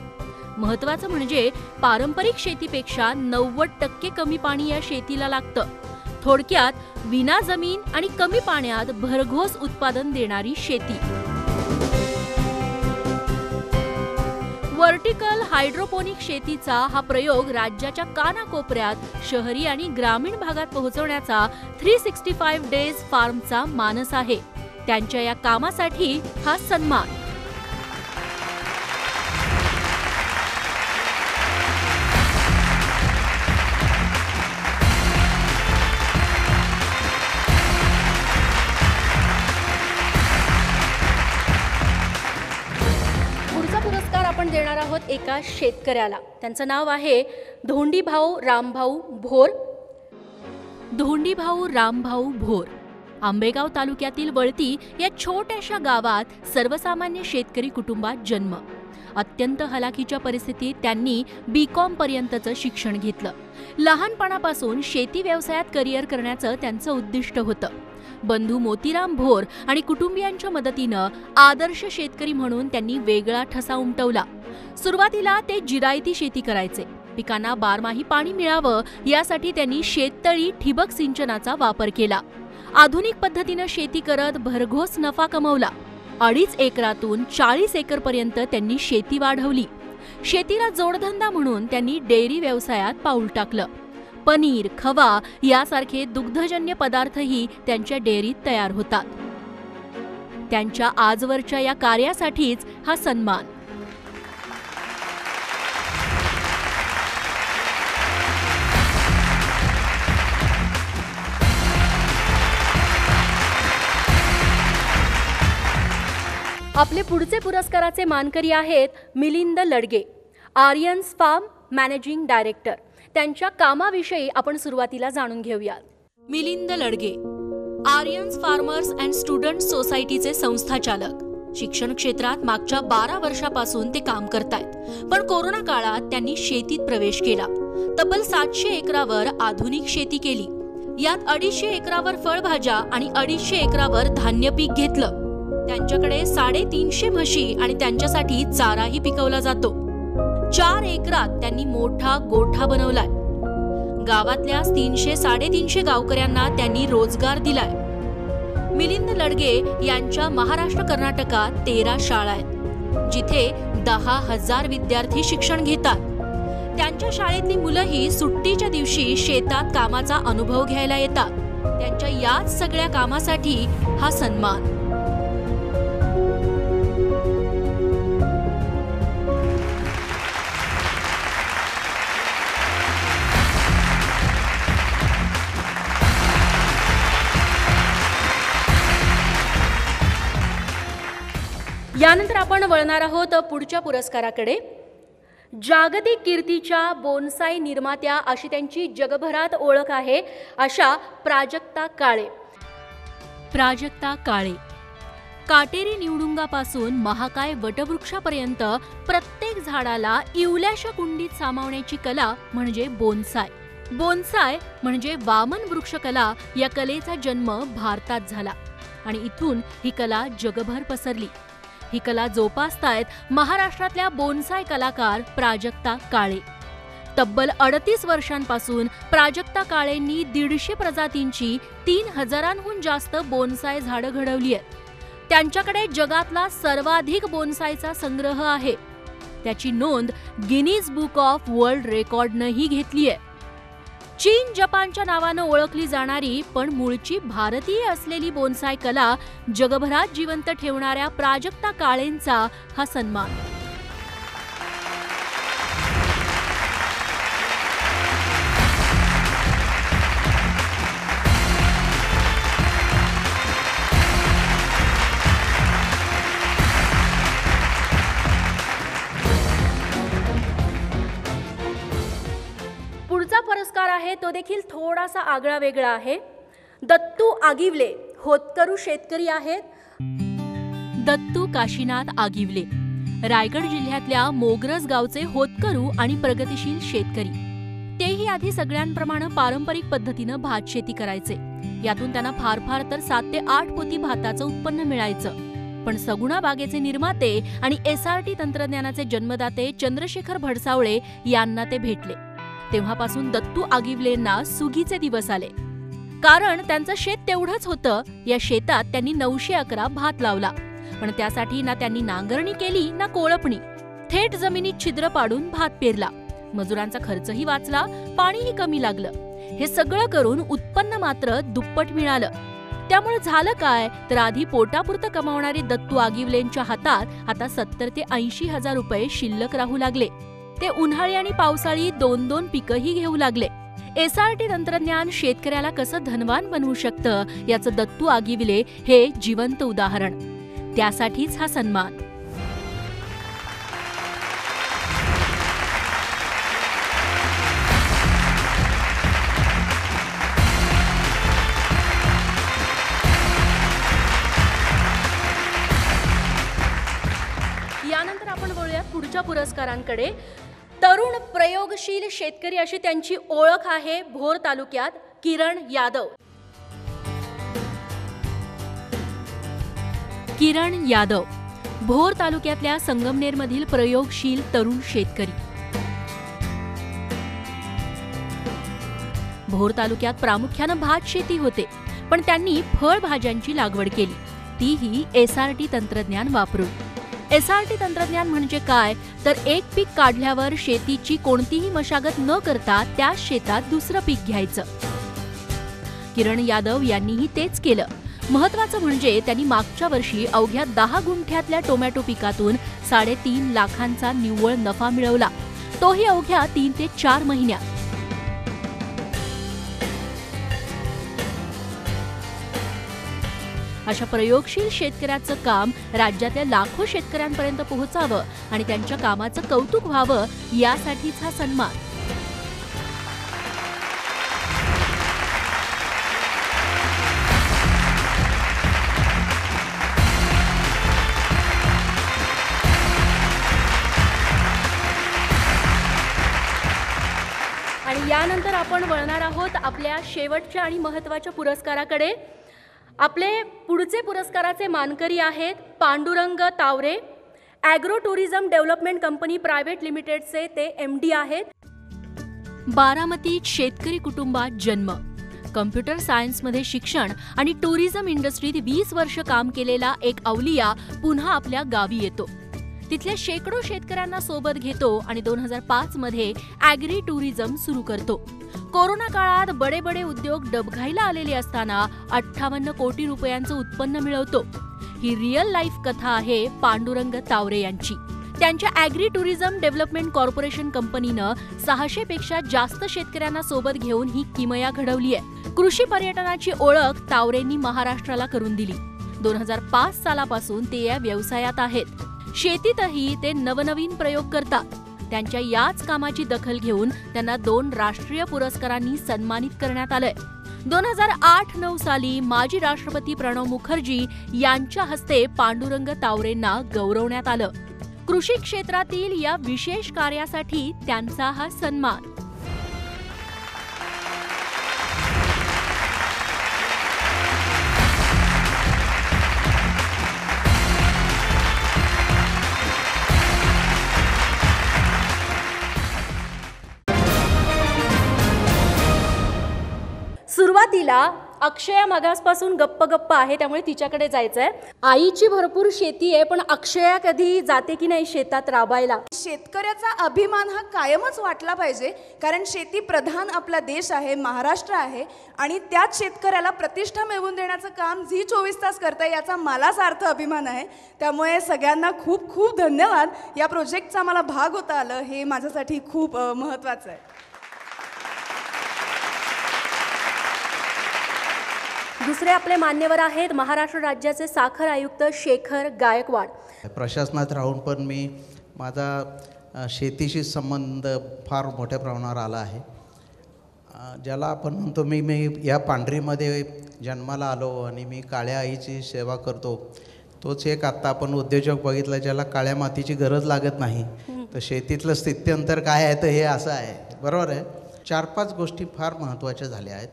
महत्त्वाचं म्हणजे पारंपरिक शेतीपेक्षा 90% कमी पाणी या शेतीला लागतं. थोडक्यात विना जमीन आणि कमी पाण्यात भरघोस उत्पादन देणारी शेती. व्हर्टिकल हायड्रोपोनिक शेतीचा हा प्रयोग राज्याच्या कानाकोपऱ्यात शहरी आणि ग्रामीण भागात पोहोचवण्याचा 365 डेज फार्मचा मानस आहे. त्यांच्या या कामासाठी हा सन्मान. आपण देणार आहोत एका शेतकऱ्याला. त्यांचं नाव आहे धोंडीभाऊ रामभाऊ भोर. धोंडीभाऊ रामभाऊ भोर आंबेगाव तालुक्यातील वळती या छोट्याशा गावात सर्वसामान्य शेतकरी कुटुंबात जन्म. अत्यंत हलाखीच्या परिस्थितीत त्यांनी B.Com पर्यंतचं शिक्षण घेतलं. लहानपणापासून शेती व्यवसायात करिअर करण्याचं त्यांचं उद्दिष्ट होतं. बंधू मोतीराम भोर आणि कुटुंबियांच्या मदतीनं आदर्श शेतकरी म्हणून त्यांनी वेगळा ठसा उमटवला. सुरुवातीला ते जिरायती शेती करायचे. पिकांना बारमाही पाणी मिळावं यासाठी त्यांनी शेततळी ठिबक सिंचनाचा वापर केला. आधुनिक पद्धतीनं शेती करत भरघोस नफा कमवला. 2.5 एकरातून 40 एकरपर्यंत त्यांनी शेती वाढवली. शेतीला जोडधंदा म्हणून त्यांनी डेअरी व्यवसायात पाऊल टाकलं. पनीर, खवा यासारखे दुग्धजन्य पदार्थही त्यांच्या डेअरीत तयार होतात. त्यांच्या आजवरच्या या कार्यासाठीच हा सन्मान. आपले पुढचे पुरस्काराचे मानकरी आहेत Milind Ladge, Aryans farm managing director. त्यांच्या कामाविषयी आपण सुरुवातीला जाणून घेऊयात. Milind Ladge Aryans farmers and student सोसायटीचे संस्थाचालक. शिक्षण क्षेत्रात मागच्या 12 वर्षापासून ते काम करतायत. पण कोरोना काळात त्यांनी शेतीत प्रवेश केला. तब्बल 700 एकरावर आधुनिक शेती केली. यात 250 एकरावर फळभाज्या आणि 250 एकरावर धान्य पीक घेतलं. त्यांच्याकडे 350 म्हशी आणि त्यांच्यासाठी चाराही पिकवला जातो. 4 एकरात त्यांनी मोठा गोठा बनवलाय. गावातल्या 300-350 गावकऱ्यांना त्यांनी रोजगार दिलाय. मिलिंद लडगे यांच्या महाराष्ट्र कर्नाटकात 13 शाळा आहेत, जिथे 10,000 विद्यार्थी शिक्षण घेतात. त्यांच्या शाळेतली मुलंही सुट्टीच्या दिवशी शेतात कामाचा अनुभव घ्यायला येतात. त्यांच्या याच सगळ्या कामासाठी हा सन्मान. यानंतर आपण वळणार आहोत पुढच्या पुरस्काराकडे. जागतिक कीर्तीच्या बोनसाई निर्मात्या अशी त्यांची जगभरात ओळख आहे अशा प्राजक्ता काळे. प्राजक्ता काळे काटेरी निवडुंगापासून महाकाय वटवृक्षापर्यंत प्रत्येक झाडाला इवल्याशा कुंडीत सामावण्याची कला म्हणजे बोनसाय. बोनसाय म्हणजे वामन वृक्षकला. या कलेचा जन्म भारतात झाला आणि इथून ही कला जगभर पसरली. ही कला जोपासतायत महाराष्ट्रातल्या बोनसाय कलाकार प्राजक्ता काळे. तब्बल 38 वर्षांपासून प्राजक्ता काळेंनी 150 प्रजातींची 3000हून जास्त बोनसाय झाडं घडवली आहेत. त्यांच्याकडे जगातला सर्वाधिक बोनसायचा संग्रह आहे. त्याची नोंद गिनीज बुक ऑफ वर्ल्ड रेकॉर्डनंही घेतली आहे. चीन, जपानच्या नावानं ओळखली जाणारी पण मूळची भारतीय असलेली बोनसाय कला जगभरात जिवंत ठेवणाऱ्या प्राजक्ता काळेंचा हा सन्मान. पुढचा पुरस्कार आहे तो देखील थोडासा आगळा वेगळा आहे. दत्तू आगिवले होतकरू शेतकरी आहेत. दत्तू काशीनाथ आगिवले रायगड जिल्ह्यातल्या मोगरज गावचे होतकरू आणि प्रगतिशील शेतकरी. तेही आधी सगळ्यांप्रमाणे पारंपरिक पद्धतीनं भात शेती करायचे. यातून त्यांना फार फार तर 7 ते 8 पोती भाताचं उत्पन्न मिळायचं. पण सगुणा बागेचे निर्माते आणि SRT तंत्रज्ञानाचे जन्मदाते चंद्रशेखर भडसावळे यांना ते भेटले. तेव्हापासून दत्तू आगिवलेंना सुगीचे दिवस आले. कारण त्यांचं शेत तेवढंच होतं. या शेतात त्यांनी 911 भात लावला. पण त्यासाठी ना त्यांनी नांगरणी केली ना कोळपणी. थेट जमिनीत छिद्र पाडून भात पेरला. मजुरांचा खर्चही वाचला, पाणीही कमी लागलं. हे सगळं करून उत्पन्न मात्र दुप्पट मिळालं. त्यामुळे झालं काय तर आधी पोटापुरतं कमावणारे दत्तू आगिवलेंच्या हातात आता 70 ते 80 हजार रुपये शिल्लक राहू लागले. ते उन्हाळी आणि पावसाळी 2-2 पिकंही घेऊ लागले. SRT तंत्रज्ञान शेतकऱ्याला कसं धनवान बनवू शकतं याचं दत्तू आगिवले हे जिवंत उदाहरण. त्यासाठीच हा सन्मान. यानंतर आपण बोलूया पुढच्या पुरस्कारांकडे. तरुण प्रयोगशील शेतकरी अशी त्यांची ओळख आहे भोर तालुक्यात. किरण यादव किरण यादव, भोर तालुक्यातल्या संगमनेरमधील प्रयोगशील तरुण शेतकरी. भोर तालुक्यात प्रामुख्यानं भात शेती होते, पण त्यांनी फळभाज्यांची लागवड केली, तीही SRT तंत्रज्ञान वापरून. SRT तंत्रज्ञान म्हणजे काय, तर एक पीक काढल्यावर शेतीची कोणतीही मशागत न करता त्या शेतात दुसरं पीक घ्यायचं. किरण यादव यांनीही तेच केलं. महत्त्वाचं म्हणजे त्यांनी मागच्या वर्षी अवघ्या 10 गुंठ्यातल्या टोमॅटो पिकातून 3.5 लाखांचा निव्वळ नफा मिळवला, तोही अवघ्या 3 ते 4 महिन्यात. अशा प्रयोगशील शेतकऱ्याचं काम राज्यातल्या लाखो शेतकऱ्यांपर्यंत पोहोचावं आणि त्यांच्या कामाचं कौतुक व्हावं, यासाठीच हा सन्मान. आणि यानंतर आपण वळणार आहोत आपल्या शेवटच्या आणि महत्त्वाच्या पुरस्काराकडे. आपले पुढचे पुरस्काराचे मानकरी आहेत Pandurang Taware, agro tourism development company private लिमिटेडचे ते MD आहेत. बारामतीत शेतकरी कुटुंबात जन्म, कम्प्युटर सायन्समध्ये शिक्षण आणि टुरिझम इंडस्ट्रीत 20 वर्ष काम केलेला एक अवलिया पुन्हा आपल्या गावी येतो. तिथल्या शेकडो शेतकऱ्यांना सोबत घेतो आणि 2005 मध्ये ॲग्री टुरिझम सुरू करतो. कोरोना काळात बडे बडे उद्योग डबघाईला आलेले असताना 58 कोटी रुपयांचं उत्पन्न मिळवतो. ही रिअल लाईफ कथा आहे पांडुरंग तावरे यांची. त्यांच्या ॲग्री टुरिझम डेव्हलपमेंट कॉर्पोरेशन कंपनीनं 600 पेक्षा जास्त शेतकऱ्यांना सोबत घेऊन ही किमया घडवली आहे. कृषी पर्यटनाची ओळख तावरेंनी महाराष्ट्राला करून दिली. 2005 सालापासून ते या व्यवसायात आहेत. शेतीतही ते नवनवीन प्रयोग करतात. त्यांच्या याच कामाची दखल घेऊन त्यांना 2 राष्ट्रीय पुरस्कारांनी सन्मानित करण्यात आलंय. 2008-9 साली माजी राष्ट्रपती प्रणव मुखर्जी यांच्या हस्ते पांडुरंग तावरेंना गौरवण्यात आलं. कृषी क्षेत्रातील या विशेष कार्यासाठी त्यांचा हा सन्मान. सुरुवातीला अक्षया मागासपासून गप्प आहे, त्यामुळे तिच्याकडे जायचंय. आईची भरपूर शेती आहे, पण अक्षया कधी जाते की नाही शेतात राबायला? शेतकऱ्याचा अभिमान हा कायमच वाटला पाहिजे, कारण शेती प्रधान आपला देश आहे, महाराष्ट्र आहे, आणि त्याच शेतकऱ्याला प्रतिष्ठा मिळवून देण्याचं काम झी 24 तास करताय, याचा मला सार्थ अभिमान आहे. त्यामुळे सगळ्यांना खूप खूप धन्यवाद. या प्रोजेक्टचा मला भाग होता आलं, हे माझ्यासाठी खूप महत्त्वाचं आहे. दुसरे आपले मान्यवर आहेत महाराष्ट्र राज्याचे साखर आयुक्त शेखर गायकवाड. प्रशासनात राहून पण मी माझा शेतीशी संबंध फार मोठ्या प्रमाणावर आला आहे. ज्याला आपण म्हणतो मी या पांढरीमध्ये जन्माला आलो आणि मी काळ्या आईची सेवा करतो, तोच एक आत्ता आपण उद्योजक बघितला ज्याला काळ्या मातीची गरज लागत नाही. तर शेतीतलं स्थित्यंतर काय आहे तर हे असं आहे, बरोबर आहे. 4-5 गोष्टी फार महत्त्वाच्या झाल्या आहेत.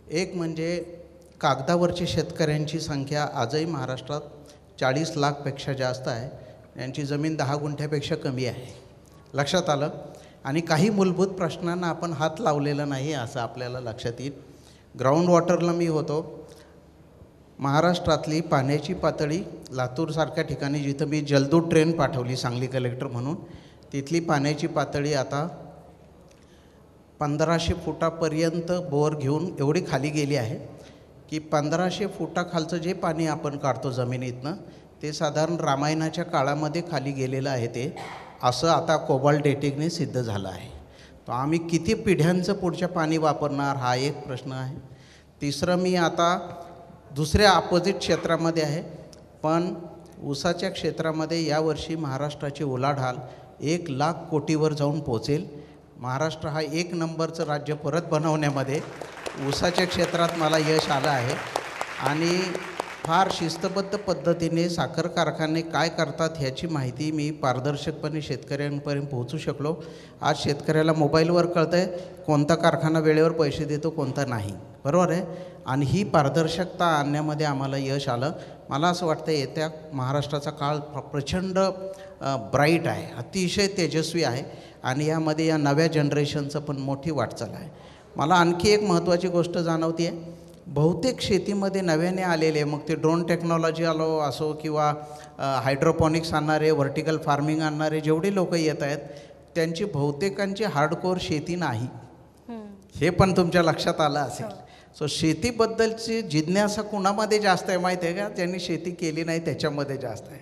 एक म्हणजे कागदावरची शेतकऱ्यांची संख्या आजही महाराष्ट्रात 40 लाखपेक्षा जास्त आहे. यांची जमीन 10 गुंठ्यापेक्षा कमी आहे, लक्षात आलं. आणि काही मूलभूत प्रश्नांना आपण हात लावलेला नाही असं आपल्याला लक्षात येईल. ग्राउंड वॉटरला मी होतो. महाराष्ट्रातली पाण्याची पातळी लातूरसारख्या ठिकाणी जिथं मी जलदूत ट्रेन पाठवली सांगली कलेक्टर म्हणून, तिथली पाण्याची पातळी आता 1500 फुटापर्यंत बोर घेऊन एवढी खाली गेली आहे की 1500 फुटाखालचं जे पाणी आपण काढतो जमिनीतनं ते साधारण रामायणाच्या काळामध्ये खाली गेलेलं आहे ते, असं आता कोबाल्ट डेटिंगने सिद्ध झालं आहे. तर आम्ही किती पिढ्यांचं पुढच्या पाणी वापरणार हा एक प्रश्न आहे. तिसरं, मी आता दुसऱ्या अपोजिट क्षेत्रामध्ये आहे, पण ऊसाच्या क्षेत्रामध्ये यावर्षी महाराष्ट्राची उलाढाल 1 लाख कोटीवर जाऊन पोचेल. महाराष्ट्र हा 1 नंबरचं राज्य परत बनवण्यामध्ये ऊसाच्या क्षेत्रात मला यश आलं आहे. आणि फार शिस्तबद्ध पद्धतीने साखर कारखाने काय करतात ह्याची माहिती मी पारदर्शकपणे शेतकऱ्यांपर्यंत पोहोचू शकलो. आज शेतकऱ्याला मोबाईलवर कळतं आहे कोणता कारखाना वेळेवर पैसे देतो कोणता नाही, बरोबर आहे. आणि ही पारदर्शकता आणण्यामध्ये आम्हाला यश आलं. मला असं वाटतं येत्या महाराष्ट्राचा काळ प्रचंड ब्राईट आहे, अतिशय तेजस्वी आहे आणि यामध्ये या नव्या जनरेशनचं पण मोठी वाटचाल आहे. मला आणखी एक महत्त्वाची गोष्ट जाणवते आहे, बहुतेक शेतीमध्ये नव्याने आलेले, मग ते ड्रोन टेक्नॉलॉजी असो किंवा हायड्रोपॉनिक्स आणणारे, व्हर्टिकल फार्मिंग आणणारे जेवढे लोक येत आहेत त्यांची बहुतेकांची हार्डकोर शेती नाही, हे पण तुमच्या लक्षात आलं असेल. सो शेतीबद्दलची जिज्ञासा कुणामध्ये जास्त आहे माहीत आहे का? ज्यांनी शेती केली नाही त्याच्यामध्ये जास्त आहे.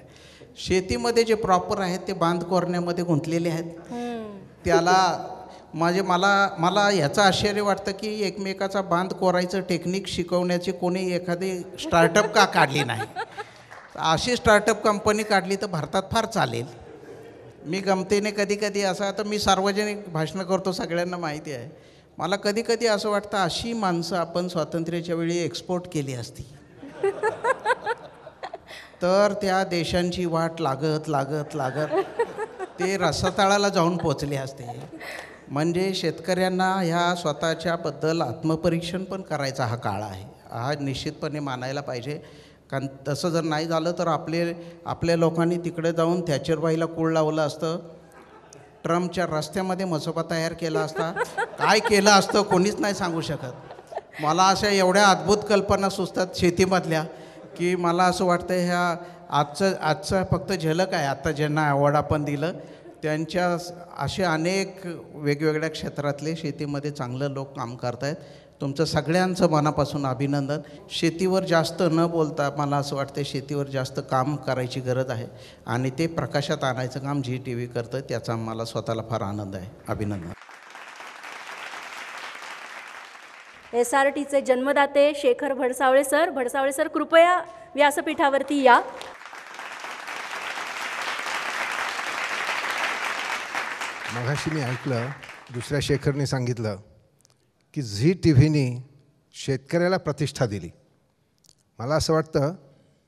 शेतीमध्ये जे प्रॉपर आहेत ते बांध कोरण्यामध्ये गुंतलेले आहेत. त्याला मला ह्याचं आश्चर्य वाटतं की एकमेकाचा बांध कोरायचं टेक्निक शिकवण्याची कोणी एखादी स्टार्टअप का काढली नाही. अशी स्टार्टअप कंपनी काढली तर भारतात फार चालेल. मी गमतीने कधी कधी असं, आता मी सार्वजनिक भाषणं करतो सगळ्यांना माहिती आहे, मला कधी कधी असं वाटतं अशी माणसं आपण स्वातंत्र्याच्या वेळी एक्सपोर्ट केली असती तर त्या देशांची वाट लागत लागत लागत ते रसातळाला जाऊन पोचले असते. म्हणजे शेतकऱ्यांना ह्या स्वतःच्याबद्दल आत्मपरीक्षण पण करायचा हा काळ आहे, हा निश्चितपणे मानायला पाहिजे. कारण तसं जर नाही झालं तर आपल्या लोकांनी तिकडे जाऊन थॅचरबाईला कूळ लावलं असतं, ट्रम्पच्या रस्त्यामध्ये मसोबा तयार केला असता, काय केलं असतं कोणीच नाही सांगू शकत. मला अशा एवढ्या अद्भुत कल्पना सुचतात शेतीमधल्या की मला असं वाटतं ह्या आजचं फक्त झलक आहे. आता ज्यांना अवॉर्ड आपण दिलं त्यांच्या असे अनेक वेगवेगळ्या क्षेत्रातले शेतीमध्ये चांगलं लोक काम करत आहेत. तुमचं सगळ्यांचं मनापासून अभिनंदन. शेतीवर जास्त न बोलता मला असं वाटतं शेतीवर जास्त काम करायची गरज आहे आणि ते प्रकाशात आणायचं काम झी TV करतं, त्याचा मला स्वतःला फार आनंद आहे. अभिनंदन. SRTचे जन्मदाते शेखर भडसावळे सर. भडसावळे सर कृपया व्यासपीठावरती या. मगाशी मी ऐकलं दुसऱ्या शेखरने सांगितलं की झी TVनी शेतकऱ्याला प्रतिष्ठा दिली. मला असं वाटतं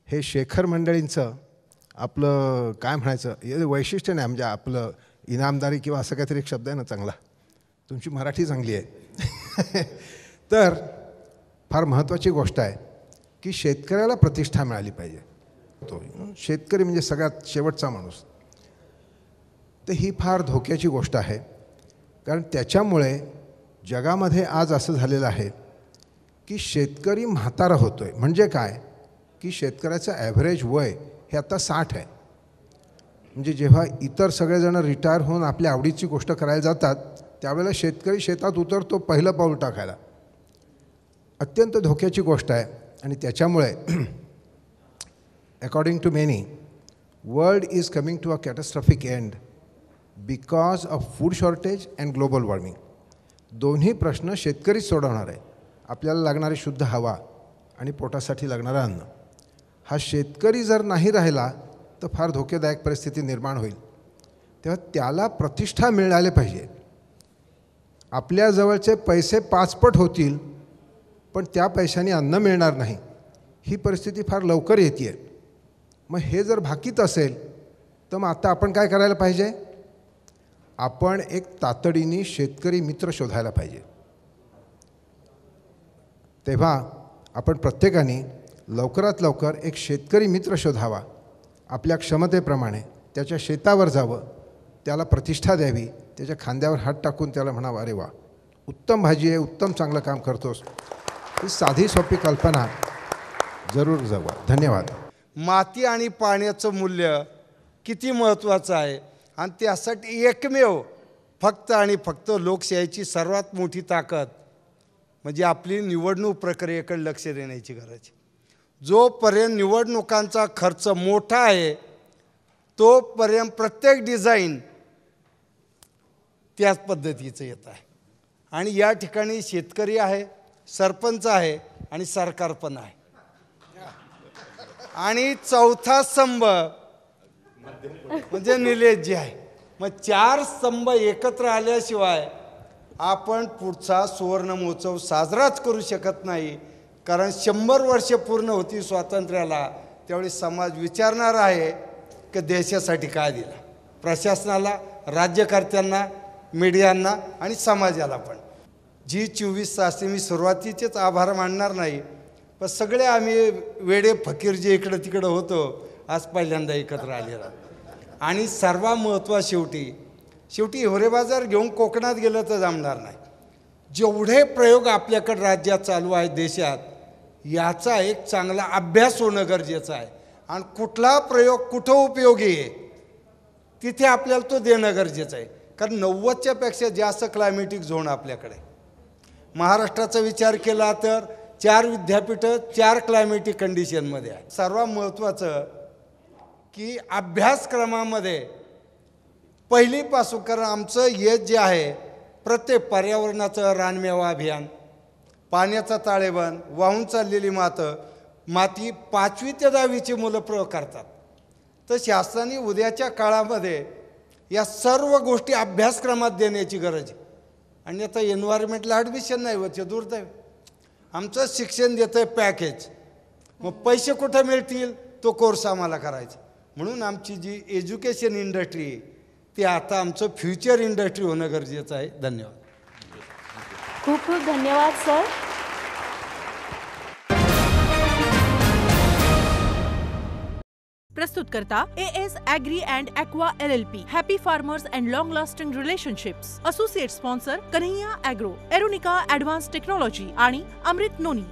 हे शेखर मंडळींचं आपलं काय म्हणायचं हे वैशिष्ट्य नाही, म्हणजे आपलं इनामदारी किंवा असं काहीतरी एक शब्द आहे ना चांगला, तुमची मराठी चांगली आहे तर फार महत्त्वाची गोष्ट आहे की शेतकऱ्याला प्रतिष्ठा मिळाली पाहिजे. तो शेतकरी म्हणजे सगळ्यात शेवटचा माणूस. तर ही फार धोक्याची गोष्ट आहे, कारण त्याच्यामुळे जगामध्ये आज असं झालेलं आहे की शेतकरी म्हातारा होतो आहे. म्हणजे काय की शेतकऱ्याचं ॲव्हरेज वय हे आता 60 आहे. म्हणजे जेव्हा इतर सगळेजण रिटायर होऊन आपल्या आवडीची गोष्ट करायला जातात त्यावेळेला शेतकरी शेतात उतरतो पहिलं पाऊल टाकायला. अत्यंत धोक्याची गोष्ट आहे आणि त्याच्यामुळे according to many world is coming to a catastrophic end because of food shortage and global warming. दोन्ही प्रश्न शेतकरीच सोडवणार आहे. आपल्याला लागणारी शुद्ध हवा आणि पोटासाठी लागणारं अन्न. हा शेतकरी जर नाही राहिला तर फार धोकेदायक परिस्थिती निर्माण होईल. तेव्हा त्याला प्रतिष्ठा मिळाली पाहिजे. आपल्याजवळचे पैसे 5 पट होतील पण त्या पैशाने अन्न मिळणार नाही, ही परिस्थिती फार लवकर येते. मग हे जर भाकीत असेल तर मग आता आपण काय करायला पाहिजे? आपण एक तातडीने शेतकरी मित्र शोधायला पाहिजे. तेव्हा आपण प्रत्येकाने लवकरात लवकर एक शेतकरी मित्र शोधावा. आपल्या क्षमतेप्रमाणे त्याच्या शेतावर जावं, त्याला प्रतिष्ठा द्यावी, त्याच्या खांद्यावर हात टाकून त्याला म्हणावं अरे वा उत्तम भाजी आहे, उत्तम चांगलं काम करतोस. ही साधी सोपी कल्पना जरूर जावा. धन्यवाद. माती आणि पाण्याचं मूल्य किती महत्त्वाचं आहे आणि त्यासाठी एकमेव फक्त आणि फक्त लोकशाहीची सर्वात मोठी ताकद म्हणजे आपली निवडणूक प्रक्रियेकडे लक्ष देण्याची गरज आहे. जोपर्यंत निवडणुकांचा खर्च मोठा आहे तोपर्यंत प्रत्येक डिझाईन त्याच पद्धतीचं येत आहे. आणि या ठिकाणी शेतकरी आहे, सरपंच आहे आणि सरकार पण आहे. आणि चौथा स्तंभ म्हणजे निलेश जी आहे. मग 4 स्तंभ एकत्र आल्याशिवाय आपण पुढचा सुवर्ण महोत्सव साजराच करू शकत नाही. कारण 100 वर्ष पूर्ण होती स्वातंत्र्याला, त्यावेळी समाज विचारणार आहे की देशासाठी काय दिलं, प्रशासनाला, राज्यकर्त्यांना, मीडियांना आणि समाजाला पण. जी 24 तासचे मी सुरुवातीचेच आभार मानणार नाही, पण सगळे आम्ही वेडे फकीर जे इकडं तिकडं होतो आज पहिल्यांदा एकत्र आलेला. आणि सर्वात महत्त्वाचं शेवटी हिवरे बाजार घेऊन कोकणात गेलं तर जमणार नाही. जेवढे प्रयोग आपल्याकडे राज्यात चालू आहेत देशात, याचा एक चांगला अभ्यास होणं गरजेचं आहे. आणि कुठला प्रयोग कुठं उपयोगी आहे तिथे आपल्याला तो देणं गरजेचं आहे. कारण 90च्या पेक्षा जास्त क्लायमेटिक झोन आपल्याकडे. महाराष्ट्राचा विचार केला तर 4 विद्यापीठं 4 क्लायमेटिक कंडिशनमध्ये आहे. सर्वात महत्त्वाचं की अभ्यासक्रमामध्ये पहिलीपासून, कारण आमचं हे जे आहे प्रत्येक पर्यावरणाचं रानमेवा अभियान, पाण्याचा ताळेबंद, वाहून चाललेली माती 5वी ते 10वीची मुलं प्रयोग करतात. तर शासनाने उद्याच्या काळामध्ये या सर्व गोष्टी अभ्यासक्रमात देण्याची गरज आहे. आणि आता एन्व्हायरमेंटला ॲडमिशन नाही होत, दुर्दैव. आमचं शिक्षण देतं आहे पॅकेज, मग पैसे कुठं मिळतील तो कोर्स आम्हाला करायचा. म्हणून आमची जी एज्युकेशन इंडस्ट्री आहे ती आता आमचं फ्युचर इंडस्ट्री होणं गरजेचं आहे. धन्यवाद. खूप खूप धन्यवाद सर. प्रस्तुत करता AS Agri and Aqua LLP, Happy Farmers and Long Lasting Relationships. Associate sponsor Kanhaiya Agro, Aeronica advance technology आणि अमृत नोनी.